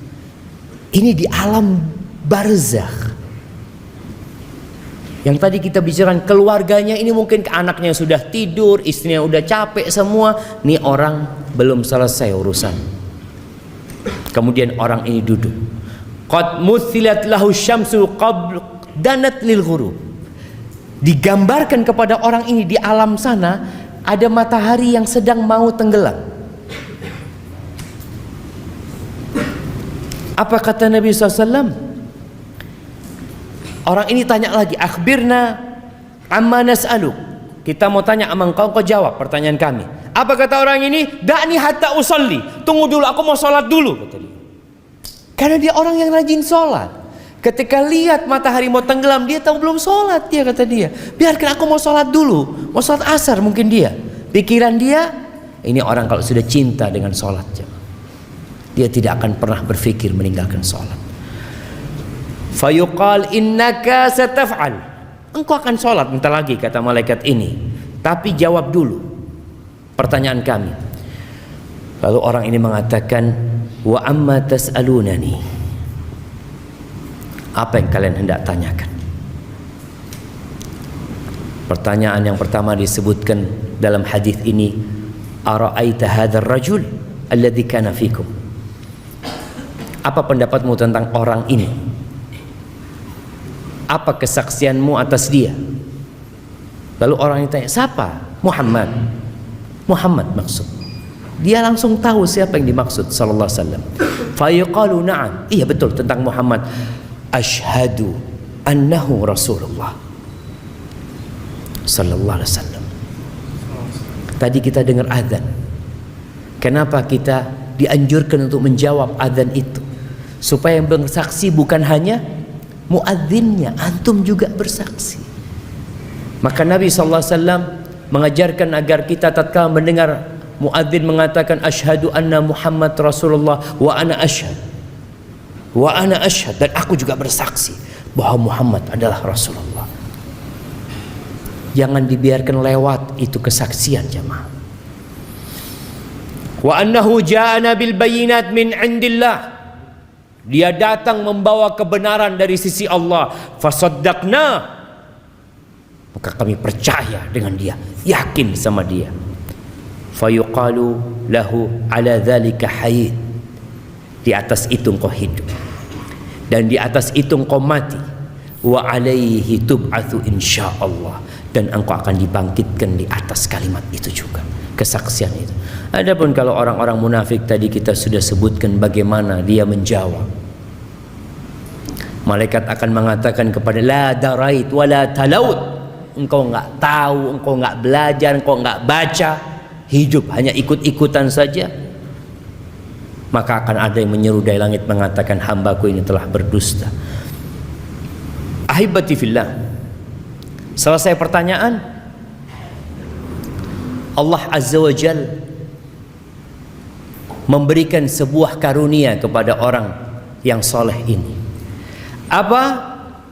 Ini di alam barzakh. Yang tadi kita bicarakan keluarganya ini mungkin anaknya sudah tidur, istrinya udah capek semua. Nih orang belum selesai urusan. Kemudian orang ini duduk. Qad muthilat lahu syamsu qabl danat lil ghurub. Digambarkan kepada orang ini di alam sana ada matahari yang sedang mau tenggelam. Apa kata Nabi SAW? Orang ini tanya lagi, akhbirna amma nas'aluk. Kita mau tanya sama engkau jawab pertanyaan kami. Apa kata orang ini? Da'ni hatta usalli. Tunggu dulu, aku mau sholat dulu, kata dia. Karena dia orang yang rajin sholat. Ketika lihat matahari mau tenggelam, dia tahu belum sholat, dia kata dia. Biarkan aku mau sholat dulu, mau sholat asar mungkin dia. Pikiran dia, ini orang kalau sudah cinta dengan sholat, dia tidak akan pernah berpikir meninggalkan sholat. Fayuqal innaka sataf'al, engkau akan sholat bentar lagi kata malaikat ini, tapi jawab dulu pertanyaan kami. Lalu orang ini mengatakan, wa amma tas'alunani, apa yang kalian hendak tanyakan? Pertanyaan yang pertama disebutkan dalam hadis ini, ara'aita hadzal rajul alladzi kana fikum, apa pendapatmu tentang orang ini? Apa kesaksianmu atas dia? Lalu orang itu tanya, siapa? Muhammad. Muhammad maksud. Dia langsung tahu siapa yang dimaksud sallallahu alaihi wasallam. Fa yuqalu na'am, iya betul tentang Muhammad. Asyhadu annahu Rasulullah sallallahu alaihi wasallam. Tadi kita dengar azan. Kenapa kita dianjurkan untuk menjawab azan itu? Supaya yang bersaksi bukan hanya muadzinnya, antum juga bersaksi. Maka Nabi SAW mengajarkan agar kita tatkala mendengar muadzin mengatakan asyhadu anna Muhammad Rasulullah wa ana asyhad, wa ana asyhad, dan aku juga bersaksi bahwa Muhammad adalah Rasulullah. Jangan dibiarkan lewat itu kesaksian jemaah. Wa annahu ja'ana bil bayyinat min indillah, dia datang membawa kebenaran dari sisi Allah. Fasaddaqna, maka kami percaya dengan dia, yakin sama dia. Fayuqalu lahu ala dzalika hayy, di atas itu engkau hidup dan di atas itu engkau mati. Wa alaihi tub'atsu insyaallah, dan engkau akan dibangkitkan di atas kalimat itu juga, kesaksian itu. Adapun kalau orang-orang munafik tadi kita sudah sebutkan bagaimana dia menjawab. Malaikat akan mengatakan kepada la darait wala talaut, engkau enggak tahu, engkau enggak belajar, engkau enggak baca, hidup hanya ikut-ikutan saja. Maka akan ada yang menyeru dari langit mengatakan hambaku ini telah berdusta. Ahibati fillah, selesai pertanyaan, Allah Azza wa Jalla memberikan sebuah karunia kepada orang yang soleh ini. Apa?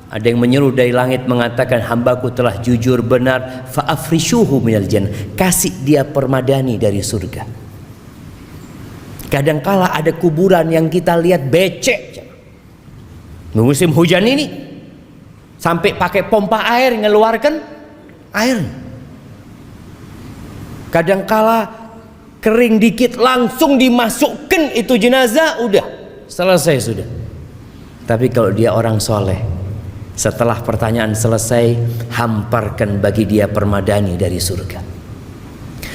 Ada yang menyeru dari langit mengatakan hambaku telah jujur benar, fa'afrishuhu minal jannah, kasih dia permadani dari surga. Kadangkala ada kuburan yang kita lihat becek. Musim hujan ini sampai pakai pompa air ngeluarkan air. Kadangkala kering dikit langsung dimasukkan itu jenazah, udah selesai sudah. Tapi kalau dia orang soleh, setelah pertanyaan selesai, hamparkan bagi dia permadani dari surga.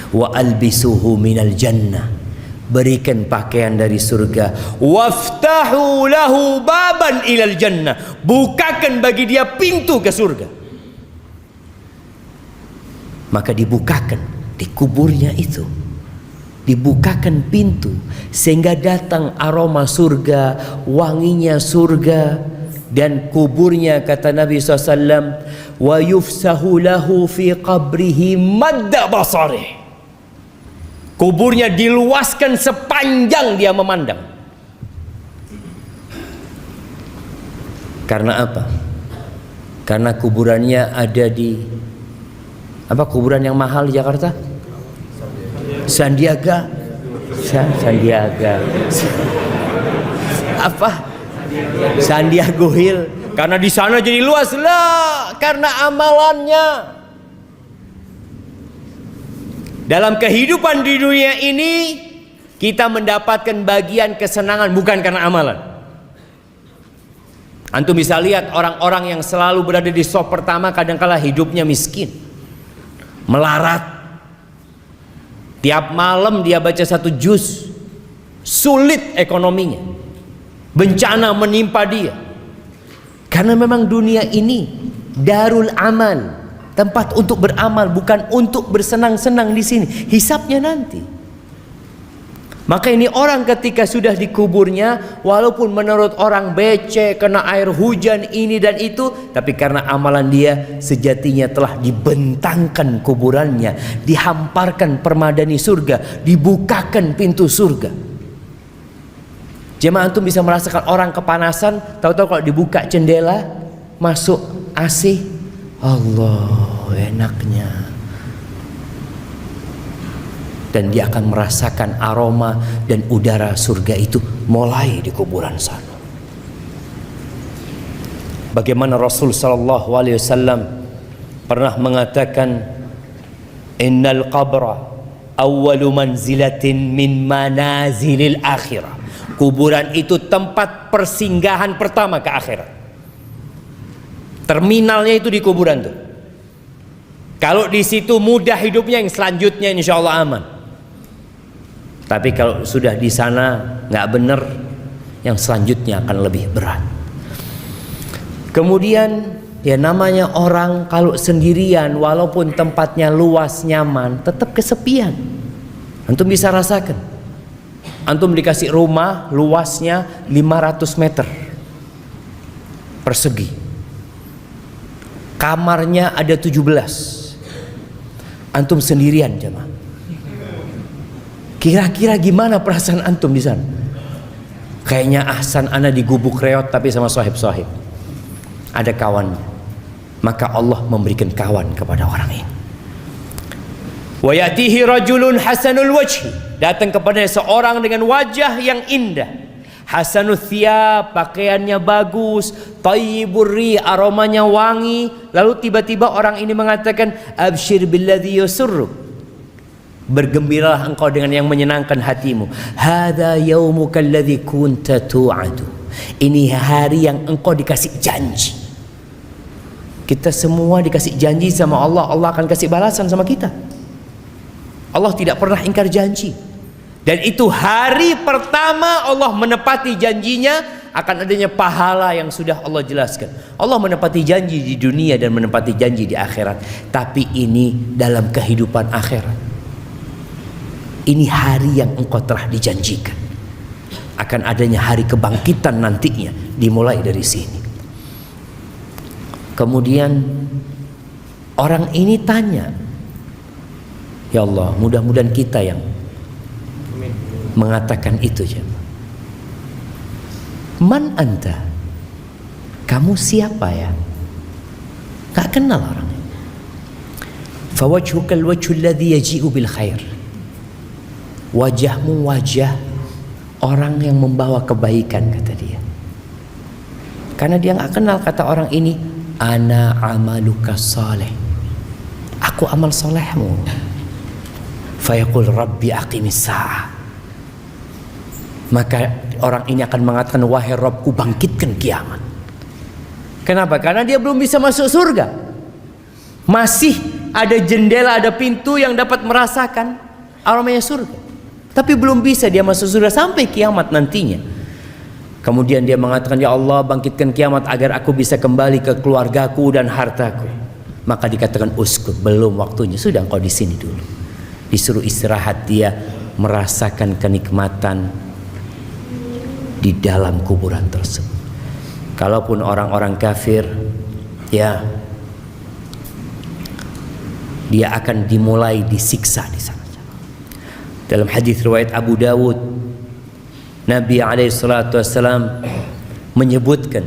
Wa albisuhu minal jannah, berikan pakaian dari surga. Waftahu lahu baban ilal jannah, bukakan bagi dia pintu ke surga. Maka dibukakan di kuburnya itu, dibukakan pintu sehingga datang aroma surga, wanginya surga, dan kuburnya kata Nabi SAW, wa yufsahu lahu fi qabrihi madda basarih, Kuburnya diluaskan sepanjang dia memandang. Karena apa? Karena kuburannya ada di apa, kuburan yang mahal di Jakarta? Sandiaga. Sandiaga. Apa? Sandiaga Hill. Karena di sana jadi luas lah, karena amalannya. Dalam kehidupan di dunia ini kita mendapatkan bagian kesenangan bukan karena amalan. Antum bisa lihat orang-orang yang selalu berada di sop pertama kadangkala hidupnya miskin, melarat. Tiap malam dia baca 1 juz, sulit ekonominya, bencana menimpa dia. Karena memang dunia ini darul amal, tempat untuk beramal, bukan untuk bersenang-senang di sini. Hisabnya nanti. Maka ini orang ketika sudah dikuburnya, walaupun menurut orang becek, kena air hujan ini dan itu, tapi karena amalan dia sejatinya telah dibentangkan kuburannya, dihamparkan permadani surga, dibukakan pintu surga. Jemaah antum bisa merasakan orang kepanasan, tahu-tahu kalau dibuka jendela, masuk AC, Allah enaknya. Dan dia akan merasakan aroma dan udara surga itu mulai di kuburan sana. Bagaimana Rasul sallallahu alaihi wasallam pernah mengatakan, innal qabra awwalu manzilatin min manazilil akhirah. Kuburan itu tempat persinggahan pertama ke akhirat. Terminalnya itu di kuburan tuh. Kalau di situ mudah hidupnya, yang selanjutnya insya Allah aman. Tapi kalau sudah di sana nggak benar, yang selanjutnya akan lebih berat. Kemudian ya namanya orang kalau sendirian, walaupun tempatnya luas nyaman, tetap kesepian. Antum bisa rasakan. Antum dikasih rumah luasnya 500 meter persegi, kamarnya ada 17. Antum sendirian jemaah. Kira-kira gimana perasaan antum di sana? Kayaknya ahsan ana di gubuk reot tapi sama sohib-sohib. Ada kawannya. Maka Allah memberikan kawan kepada orang ini. Wa yatihi rajulun hasanul wajhi. Datang kepadanya seorang dengan wajah yang indah. Hasanul thiyab, pakaiannya bagus, thayyibur ri, aromanya wangi. Lalu tiba-tiba orang ini mengatakan, absyir billadzi yusurruk. Bergembiralah engkau dengan yang menyenangkan hatimu. Hadza yaumuka alladzi kunta tu'adu. Ini hari yang engkau dikasih janji. Kita semua dikasih janji sama Allah, Allah akan kasih balasan sama kita. Allah tidak pernah ingkar janji. Dan itu hari pertama Allah menepati janjinya, akan adanya pahala yang sudah Allah jelaskan. Allah menepati janji di dunia dan menepati janji di akhirat. Tapi ini dalam kehidupan akhirat. Ini hari yang engkau telah dijanjikan. Akan adanya hari kebangkitan nantinya, dimulai dari sini. Kemudian orang ini tanya, ya Allah, mudah-mudahan kita yang mengatakan itu. Man anta? Kamu siapa ya? Gak kenal orangnya. Fawajhukal wajhul ladzi yaji'u bil khair. Wajahmu wajah orang yang membawa kebaikan, kata dia. Karena dia gak kenal, kata orang ini, ana amaluka saleh. Aku amal solehmu. Fayaqul rabbi aqimis sa'ah. Maka orang ini akan mengatakan, wahai Rabbku, bangkitkan kiamat. Kenapa? Karena dia belum bisa masuk surga. Masih ada jendela, ada pintu yang dapat merasakan aromanya surga. Tapi belum bisa dia masuk surga sampai kiamat nantinya. Kemudian dia mengatakan, ya Allah, bangkitkan kiamat agar aku bisa kembali ke keluargaku dan hartaku. Maka dikatakan, uskut, belum waktunya, sudah engkau di sini dulu. Disuruh istirahat, dia merasakan kenikmatan di dalam kuburan tersebut. Kalaupun orang-orang kafir, ya, dia akan dimulai disiksa di sana. Dalam hadis riwayat Abu Dawud, Nabi SAW menyebutkan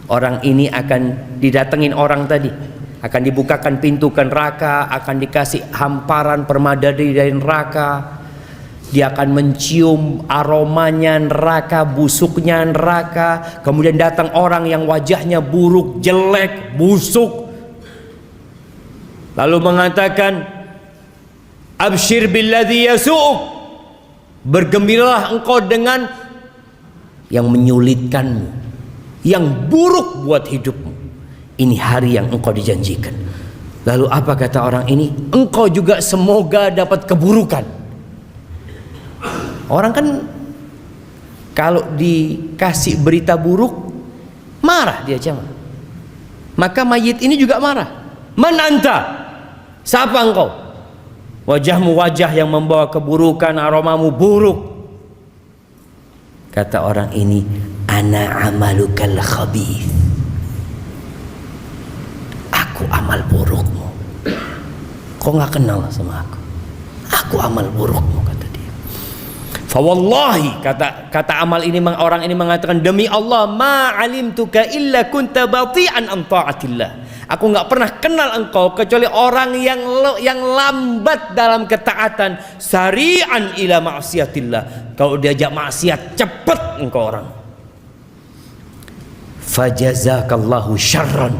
orang ini akan didatengin orang tadi, akan dibukakan pintu ke neraka, akan dikasih hamparan permada dari neraka. Dia akan mencium aromanya neraka, busuknya neraka. Kemudian datang orang yang wajahnya buruk, jelek, busuk, lalu mengatakan, abshir billadzi yasu'uk, bergembiralah engkau dengan yang menyulitkanmu, yang buruk buat hidupmu. Ini hari yang engkau dijanjikan. Lalu apa kata orang ini? Engkau juga semoga dapat keburukan. Orang kan kalau dikasih berita buruk marah dia cuma. Maka mayit ini juga marah. Man anta? Siapa engkau? Wajahmu wajah yang membawa keburukan, aromamu buruk. Kata orang ini, ana amalukal khabith. Aku amal burukmu. Kau nggak kenal sama aku. Aku amal burukmu, kata dia. Fawallahi, kata amal ini, orang ini mengatakan, demi Allah, ma alimtuka illa kunta bati'an an ta'atillah. Aku nggak pernah kenal engkau kecuali orang yang lambat dalam ketaatan, sari'an ila ma'siyatillah. Kalau diajak maksiat cepat engkau orang. Fajazakallahu syarran.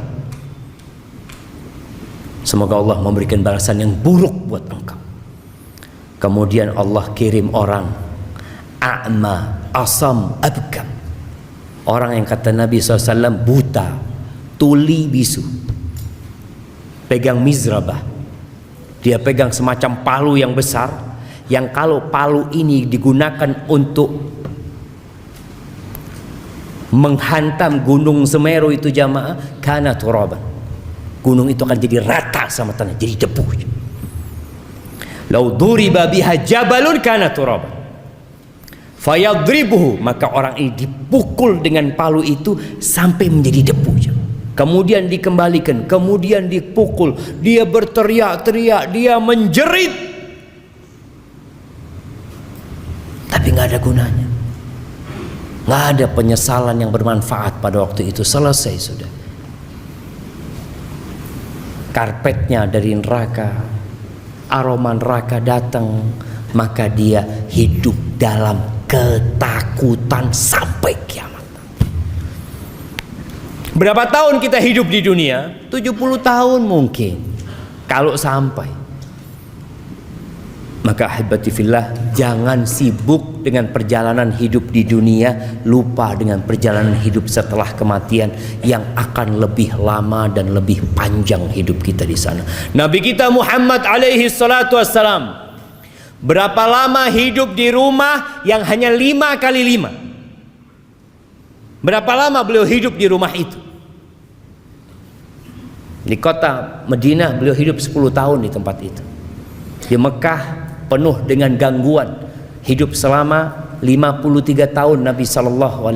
Semoga Allah memberikan balasan yang buruk buat engkau. Kemudian Allah kirim orang a'ma, asam, abkam. Orang yang kata Nabi SAW buta, tuli, bisu, pegang mizrabah. Dia pegang semacam palu yang besar, yang kalau palu ini digunakan untuk menghantam gunung Semeru itu jamaah, kana turaban, gunung itu akan jadi rata sama tanah, jadi debu. Lau duriba biha jabalun kana turaban fayadribuhu, maka orang ini dipukul dengan palu itu sampai menjadi debu. Kemudian dikembalikan, kemudian dipukul, dia berteriak-teriak, dia menjerit, tapi nggak ada gunanya, nggak ada penyesalan yang bermanfaat pada waktu itu. Selesai sudah. Karpetnya dari neraka, aroma neraka datang, maka dia hidup dalam ketakutan sampai kiamat. Berapa tahun kita hidup di dunia? 70 tahun mungkin, kalau sampai. Maka ahibati fillah, jangan sibuk dengan perjalanan hidup di dunia, lupa dengan perjalanan hidup setelah kematian yang akan lebih lama dan lebih panjang hidup kita di sana. Nabi kita Muhammad alaihi salatu wassalam, berapa lama hidup di rumah yang hanya 5 kali 5? Berapa lama beliau hidup di rumah itu? Di kota Madinah beliau hidup 10 tahun di tempat itu. Di Mekah penuh dengan gangguan, hidup selama 53 tahun Nabi SAW.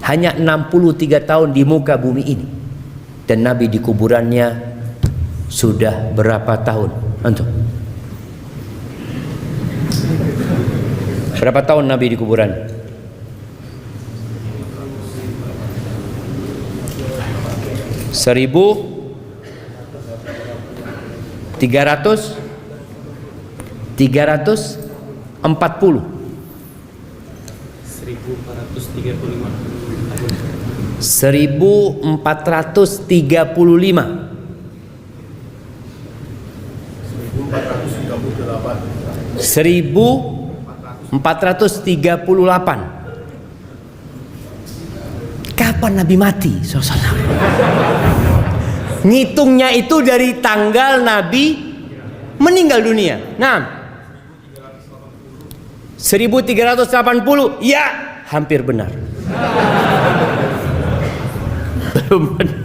Hanya 63 tahun di muka bumi ini. Dan Nabi di kuburannya sudah berapa tahun? Antum? Berapa tahun Nabi di kuburan? Seribu 340 1438. Kapan Nabi mati? Ngitungnya itu dari tanggal Nabi meninggal dunia. Nah, 1380. Ya, hampir benar. Belum benar.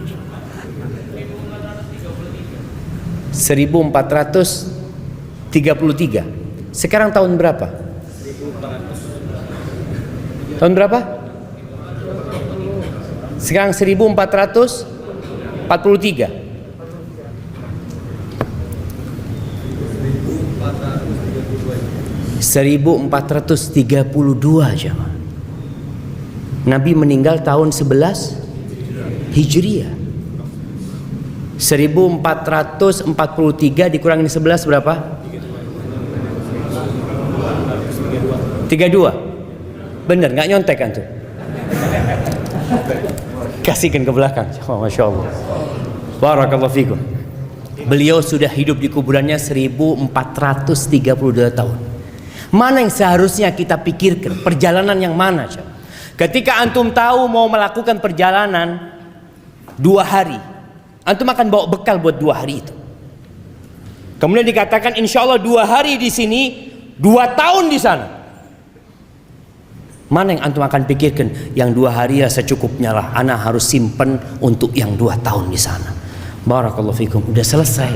1433. Sekarang tahun berapa? Tahun berapa? Sekarang 1443. 1432 jemaah. Nabi meninggal tahun 11 Hijriah. 1443 dikurangin 11 berapa? 32. Bener, nggak nyontek kan tuh? Kasihkan ke belakang. Oh, Masya Allah. Barakallahu fikum. Beliau sudah hidup di kuburannya 1432 tahun. Mana yang seharusnya kita pikirkan? Perjalanan yang mana? Ketika antum tahu mau melakukan perjalanan 2 hari, antum akan bawa bekal buat 2 hari itu. Kemudian dikatakan insya Allah 2 hari di sini, 2 tahun di sana. Mana yang antum akan pikirkan? Yang 2 hari ya secukupnya lah. Ana harus simpen untuk yang 2 tahun di sana. Barakallahu fikum. Udah selesai.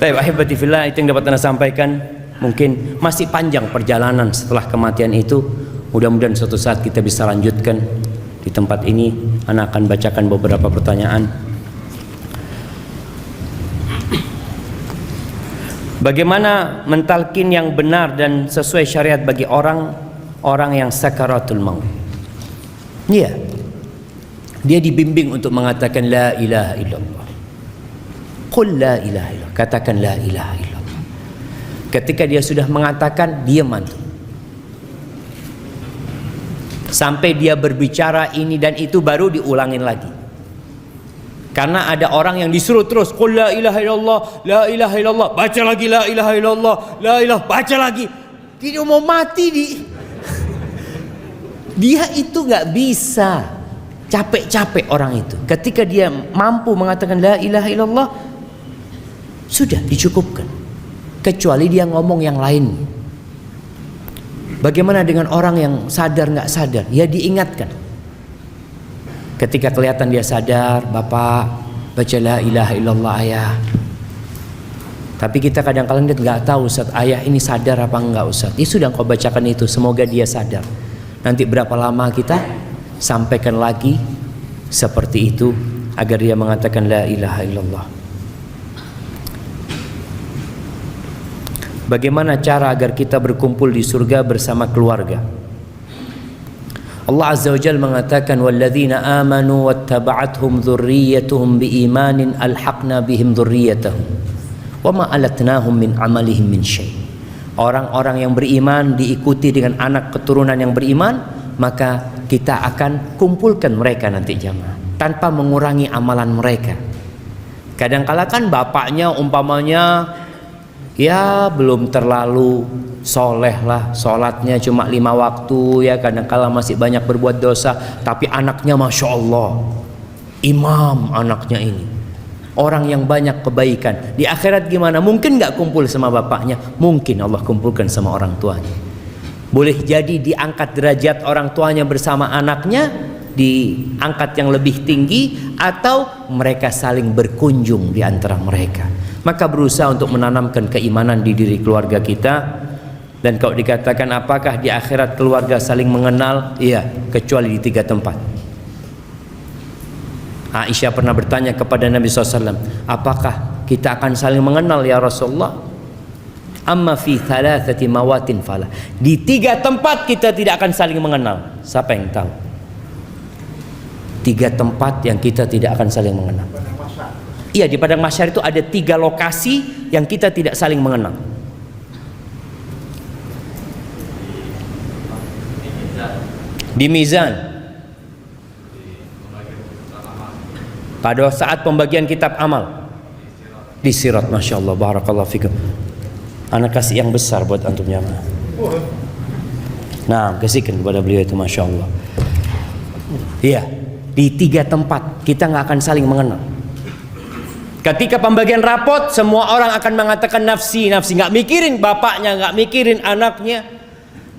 Baik, ahibati fillah, itu yang dapat Ana sampaikan. Mungkin masih panjang perjalanan setelah kematian itu. Mudah-mudahan suatu saat kita bisa lanjutkan di tempat ini. Ana akan bacakan beberapa pertanyaan. Bagaimana mentalkin yang benar dan sesuai syariat bagi orang yang sakaratul maut? Iya, dia dibimbing untuk mengatakan la ilaha illallah. Qul la ilaha illallah. Katakan la ilaha illallah. Ketika dia sudah mengatakan, dia mantu. Sampai dia berbicara ini dan itu baru diulangin lagi. Karena ada orang yang disuruh terus qul la ilaha illallah, la ilaha illallah, baca lagi la ilaha illallah, la ilaha, baca lagi. Dia mau mati dia itu nggak bisa. Capek-capek orang itu. Ketika dia mampu mengatakan la ilaha illallah, sudah dicukupkan. Kecuali dia ngomong yang lain. Bagaimana dengan orang yang sadar nggak sadar? Ya diingatkan. Ketika kelihatan dia sadar, bapak baca la ilaha illallah ayah. Tapi kita kadang-kadang nggak tahu Ustaz, ayah ini sadar apa enggak Ustaz. Ya sudah, kau bacakan itu, semoga dia sadar. Nanti berapa lama kita sampaikan lagi seperti itu agar dia mengatakan la ilaha illallah. Bagaimana cara agar kita berkumpul di surga bersama keluarga? Allah Azza wa Jalla mengatakan walladzina amanu wattaba'athum dzurriyyatuhum biimanin alhaqna bihim dzurriyyatahum wama alatnahum min amalihim min syai'. Orang-orang yang beriman diikuti dengan anak keturunan yang beriman, maka kita akan kumpulkan mereka nanti jamaah tanpa mengurangi amalan mereka. Kadang-kala kan bapaknya umpamanya ya belum terlalu soleh lah, sholatnya cuma 5 waktu ya, kadang-kala masih banyak berbuat dosa, tapi anaknya Masya Allah imam, anaknya ini orang yang banyak kebaikan. Di akhirat gimana? Mungkin gak kumpul sama bapaknya, mungkin Allah kumpulkan sama orang tuanya. Boleh jadi diangkat derajat orang tuanya bersama anaknya, diangkat yang lebih tinggi, atau mereka saling berkunjung di antara mereka. Maka berusaha untuk menanamkan keimanan di diri keluarga kita. Dan kalau dikatakan apakah di akhirat keluarga saling mengenal? Iya, kecuali di 3 tempat. Aisyah pernah bertanya kepada Nabi SAW, apakah kita akan saling mengenal ya Rasulullah? Amma fi thalathati mawatin fala. Di 3 tempat kita tidak akan saling mengenal. Siapa yang tahu? 3 tempat yang kita tidak akan saling mengenal. Iya, di padang mahsyar itu ada 3 lokasi yang kita tidak saling mengenal. Di mizan, pada saat pembagian kitab amal, di sirat. Masya Allah, barakallahu fikum. Anak kasih yang besar buat antum jamaah. Nah, kasihkan kepada beliau itu, Masya Allah. Iya, di 3 tempat kita nggak akan saling mengenal. Ketika pembagian rapot, semua orang akan mengatakan nafsi, nafsi, nggak mikirin bapaknya, nggak mikirin anaknya.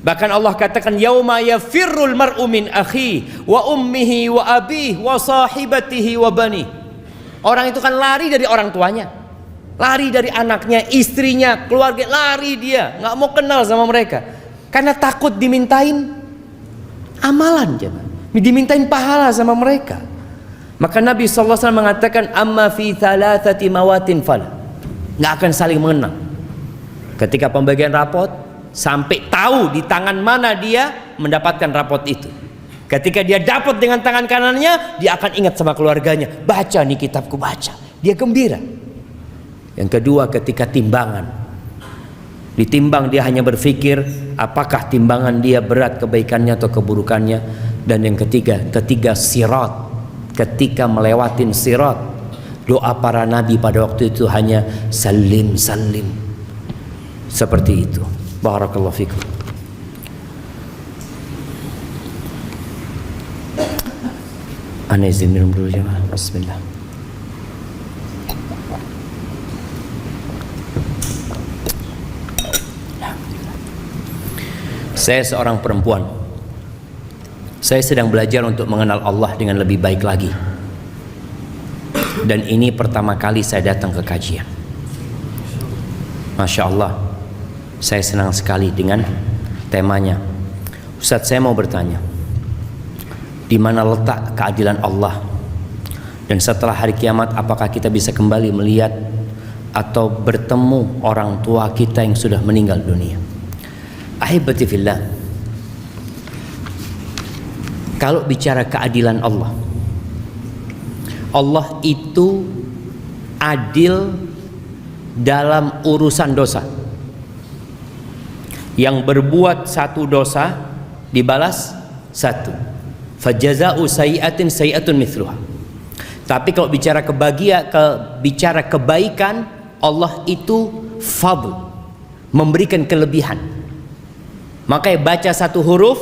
Bahkan Allah katakan yauma yafirrul mar'u min akhi wa ummihi wa abihi wa sahibatihi wa bani. Orang itu kan lari dari orang tuanya, lari dari anaknya, istrinya, keluarga, lari dia, nggak mau kenal sama mereka karena takut dimintain amalan, dimintain pahala sama mereka. Maka Nabi SAW mengatakan amma fi thalathati mawatin fala, nggak akan saling mengenal. Ketika pembagian rapot, sampai tahu di tangan mana dia mendapatkan rapot itu. Ketika dia dapat dengan tangan kanannya, dia akan ingat sama keluarganya. Baca nih kitabku, baca. Dia gembira. Yang kedua, ketika timbangan, ditimbang, dia hanya berpikir apakah timbangan dia berat kebaikannya atau keburukannya. Dan yang ketiga sirat. Ketika melewatin sirat, doa para nabi pada waktu itu hanya salim salim. Seperti itu. Barakallahu fikum. Ana izin minum dulu jemaah. Bismillah. Saya seorang perempuan. Saya sedang belajar untuk mengenal Allah dengan lebih baik lagi. Dan ini pertama kali saya datang ke kajian. Masya Allah, saya senang sekali dengan temanya. Ustaz, saya mau bertanya, di mana letak keadilan Allah? Dan setelah hari kiamat, apakah kita bisa kembali melihat atau bertemu orang tua kita yang sudah meninggal dunia? Ahibati fillah, kalau bicara keadilan Allah, Allah itu adil dalam urusan dosa. Yang berbuat satu dosa dibalas satu. Fajaza'u sayyi'atin sayyi'atun mithluha. Tapi kalau bicara bicara kebaikan, Allah itu fadl, memberikan kelebihan. Makanya baca satu huruf,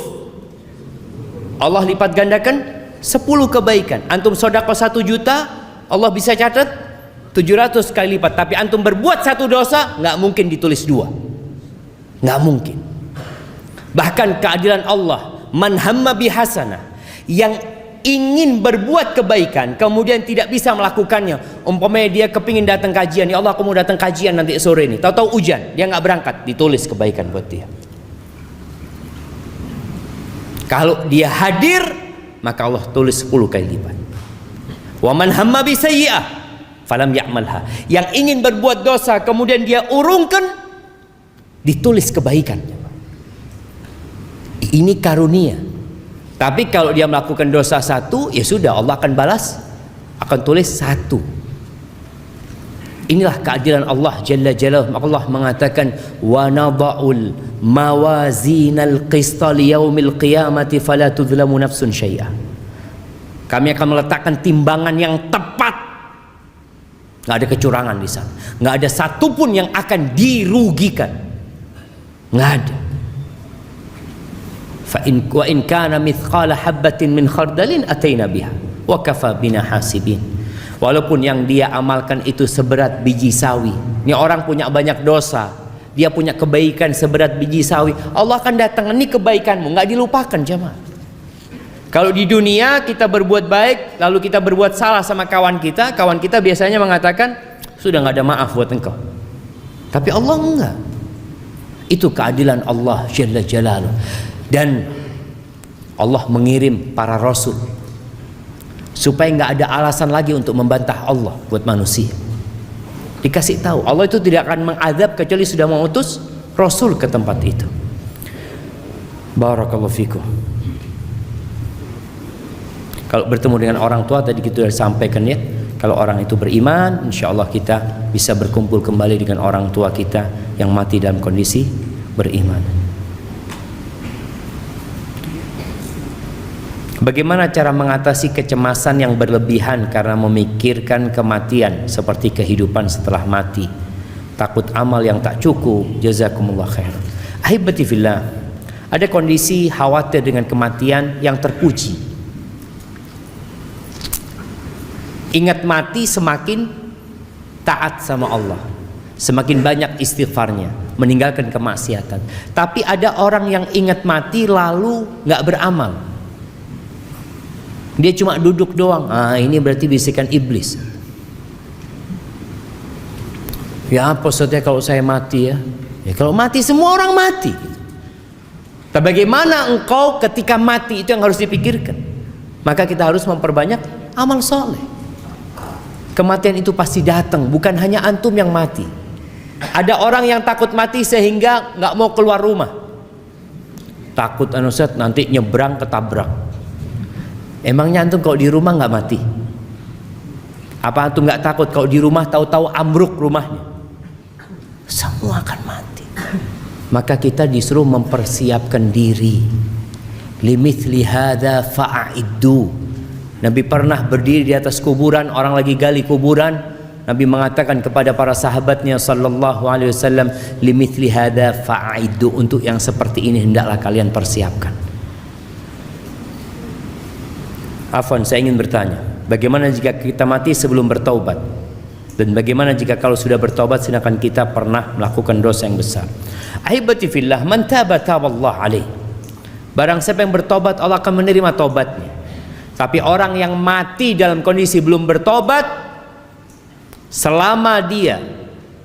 Allah lipat gandakan 10 kebaikan. Antum sedekah 1 juta, Allah bisa catat 700 kali lipat. Tapi antum berbuat satu dosa, nggak mungkin ditulis 2. Nggak mungkin. Bahkan keadilan Allah, man hamma bihasanah, yang ingin berbuat kebaikan kemudian tidak bisa melakukannya. Umpamanya dia kepingin datang kajian, ya Allah aku mau datang kajian nanti sore ini, tahu-tahu hujan, dia nggak berangkat, ditulis kebaikan buat dia. Kalau dia hadir, maka Allah tulis 10 kali lipat. Wa man hamma bi sayyi'ah falam ya'malha, yang ingin berbuat dosa kemudian dia urungkan, ditulis kebaikan. Ini karunia. Tapi kalau dia melakukan dosa 1, ya sudah, Allah akan balas, akan tulis 1. Inilah keadilan Allah Jalla Jalaluhu. Allah mengatakan, wa nada'ul mawazinal qista liyaumil qiyamati fala tudlamu nafsun syai'a. Kami akan meletakkan timbangan yang tepat. Nggak ada kecurangan di sana. Nggak ada satupun yang akan dirugikan. Nggak ada. Wa in kana mithqala habbatin min khardalin ataina biha wa kafa bina hasibin. Walaupun yang dia amalkan itu seberat biji sawi. Ini orang punya banyak dosa, dia punya kebaikan seberat biji sawi, Allah akan datang, ini kebaikanmu, nggak dilupakan jemaah. Kalau di dunia kita berbuat baik, lalu kita berbuat salah sama kawan kita biasanya mengatakan, sudah nggak ada maaf buat engkau. Tapi Allah enggak. Itu keadilan Allah Jalla Jalaluhu. Dan Allah mengirim para rasul supaya nggak ada alasan lagi untuk membantah Allah buat manusia. Dikasih tahu Allah itu tidak akan mengadab kecuali sudah mengutus rasul ke tempat itu. Barakallahu fikum. Kalau bertemu dengan orang tua tadi kita sudah sampaikan ya, kalau orang itu beriman, insya Allah kita bisa berkumpul kembali dengan orang tua kita yang mati dalam kondisi beriman. Bagaimana cara mengatasi kecemasan yang berlebihan karena memikirkan kematian seperti kehidupan setelah mati, takut amal yang tak cukup? Jazakumullah khair. Ahibati fillah, ada kondisi khawatir dengan kematian yang terpuji. Ingat mati semakin taat sama Allah, semakin banyak istighfarnya, meninggalkan kemaksiatan. Tapi ada orang yang ingat mati lalu nggak beramal. Dia cuma duduk doang. Ini berarti bisikan iblis. Ya apa saudara kalau saya mati ya? Ya kalau mati semua orang mati. Tapi bagaimana engkau ketika mati, itu yang harus dipikirkan. Maka kita harus memperbanyak amal soleh. Kematian itu pasti datang, bukan hanya antum yang mati. Ada orang yang takut mati sehingga nggak mau keluar rumah. Takut Ustaz nanti nyebrang ketabrak. Emangnya antum kalau di rumah nggak mati? Apa antum nggak takut kalau di rumah tahu-tahu ambruk rumahnya? Semua akan mati. Maka kita disuruh mempersiapkan diri. Limithli hadza fa'iddu. Nabi pernah berdiri di atas kuburan, orang lagi gali kuburan. Nabi mengatakan kepada para sahabatnya sallallahu alaihi wasallam, limithli hadza fa'iddu, untuk yang seperti ini hendaklah kalian persiapkan. Afwan, saya ingin bertanya, bagaimana jika kita mati sebelum bertaubat? Dan bagaimana jika kalau sudah bertaubat sedangkan kita pernah melakukan dosa yang besar? Ahibati fillah, man taba taballahu alaih. Barang siapa yang bertobat, Allah akan menerima taubatnya. Tapi orang yang mati dalam kondisi belum bertobat, selama dia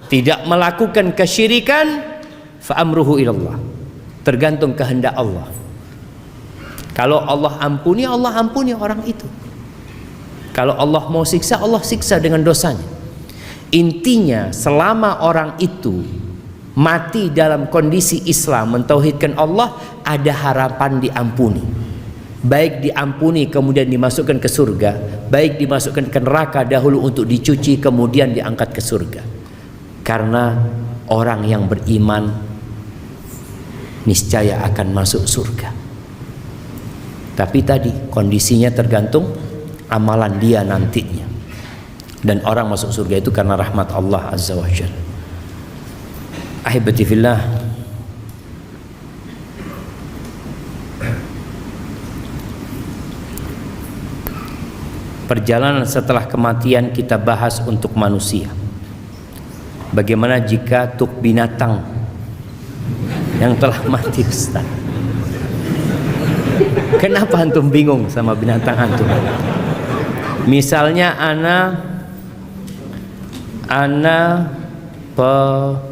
tidak melakukan kesyirikan, fa amruhu ilallah, tergantung kehendak Allah. Kalau Allah ampuni orang itu. Kalau Allah mau siksa, Allah siksa dengan dosanya. Intinya selama orang itu mati dalam kondisi Islam, mentauhidkan Allah, ada harapan diampuni. Baik diampuni kemudian dimasukkan ke surga, baik dimasukkan ke neraka dahulu untuk dicuci kemudian diangkat ke surga. Karena orang yang beriman niscaya akan masuk surga. Tapi tadi kondisinya tergantung amalan dia nantinya. Dan orang masuk surga itu karena rahmat Allah Azza wa Jalla. Ahibati fillah, perjalanan setelah kematian kita bahas untuk manusia. Bagaimana jika untuk binatang yang telah mati, Ustaz? Kenapa antum bingung sama binatang antum? Misalnya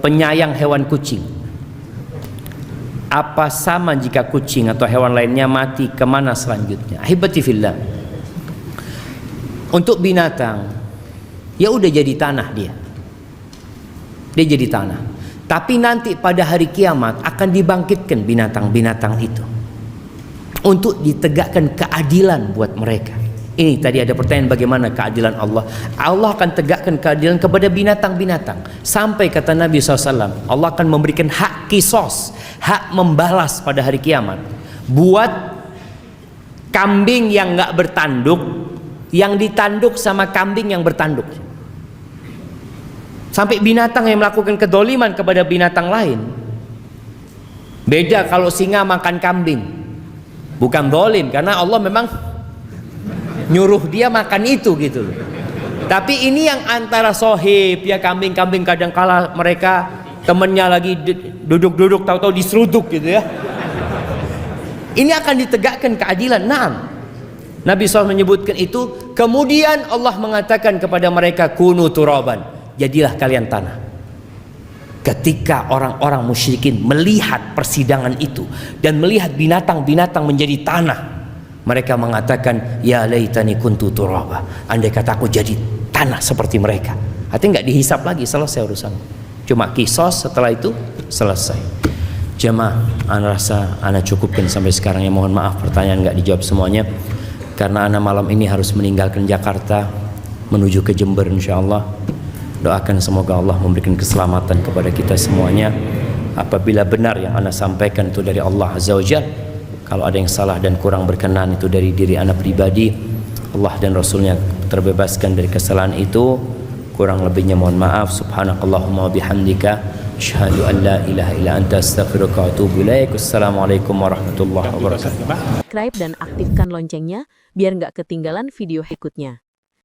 penyayang hewan kucing. Apa sama jika kucing atau hewan lainnya mati, kemana selanjutnya? Ahibati fillah, untuk binatang ya udah jadi tanah, dia jadi tanah. Tapi nanti pada hari kiamat akan dibangkitkan binatang-binatang itu untuk ditegakkan keadilan buat mereka. Ini tadi ada pertanyaan, bagaimana keadilan Allah? Allah akan tegakkan keadilan kepada binatang-binatang. Sampai kata Nabi SAW, Allah akan memberikan hak kisos, hak membalas pada hari kiamat buat kambing yang nggak bertanduk, yang ditanduk sama kambing yang bertanduk. Sampai binatang yang melakukan kedoliman kepada binatang lain. Beda kalau singa makan kambing, bukan dolim, karena Allah memang nyuruh dia makan itu gitu. Tapi ini yang antara sohib, ya kambing-kambing kadang kala mereka temennya lagi duduk-duduk tahu-tahu diseruduk gitu ya. Ini akan ditegakkan keadilan. Naam, Nabi SAW menyebutkan itu. Kemudian Allah mengatakan kepada mereka, kunu turaban, jadilah kalian tanah. Ketika orang-orang musyrikin melihat persidangan itu dan melihat binatang-binatang menjadi tanah, mereka mengatakan, ya laitani kuntu turaba, andai kata aku jadi tanah seperti mereka. Artinya nggak dihisap lagi, selesai urusan. Cuma kisos, setelah itu selesai. Jemaah, ana rasa ana cukupkan sampai sekarang ya. Mohon maaf pertanyaan nggak dijawab semuanya, karena ana malam ini harus meninggalkan Jakarta menuju ke Jember insyaallah. Doakan semoga Allah memberikan keselamatan kepada kita semuanya. Apabila benar yang ana sampaikan itu dari Allah Azza wa Jalla, kalau ada yang salah dan kurang berkenan itu dari diri ana pribadi, Allah dan Rasulnya terbebaskan dari kesalahan itu. Kurang lebihnya mohon maaf. Subhanakallahumma wa bihamdika, asyhadu an la ilaha illa anta, astaghfiruka wa atubu ilaik. Assalamualaikum warahmatullahi wabarakatuh. Subscribe dan aktifkan loncengnya biar nggak ketinggalan video berikutnya.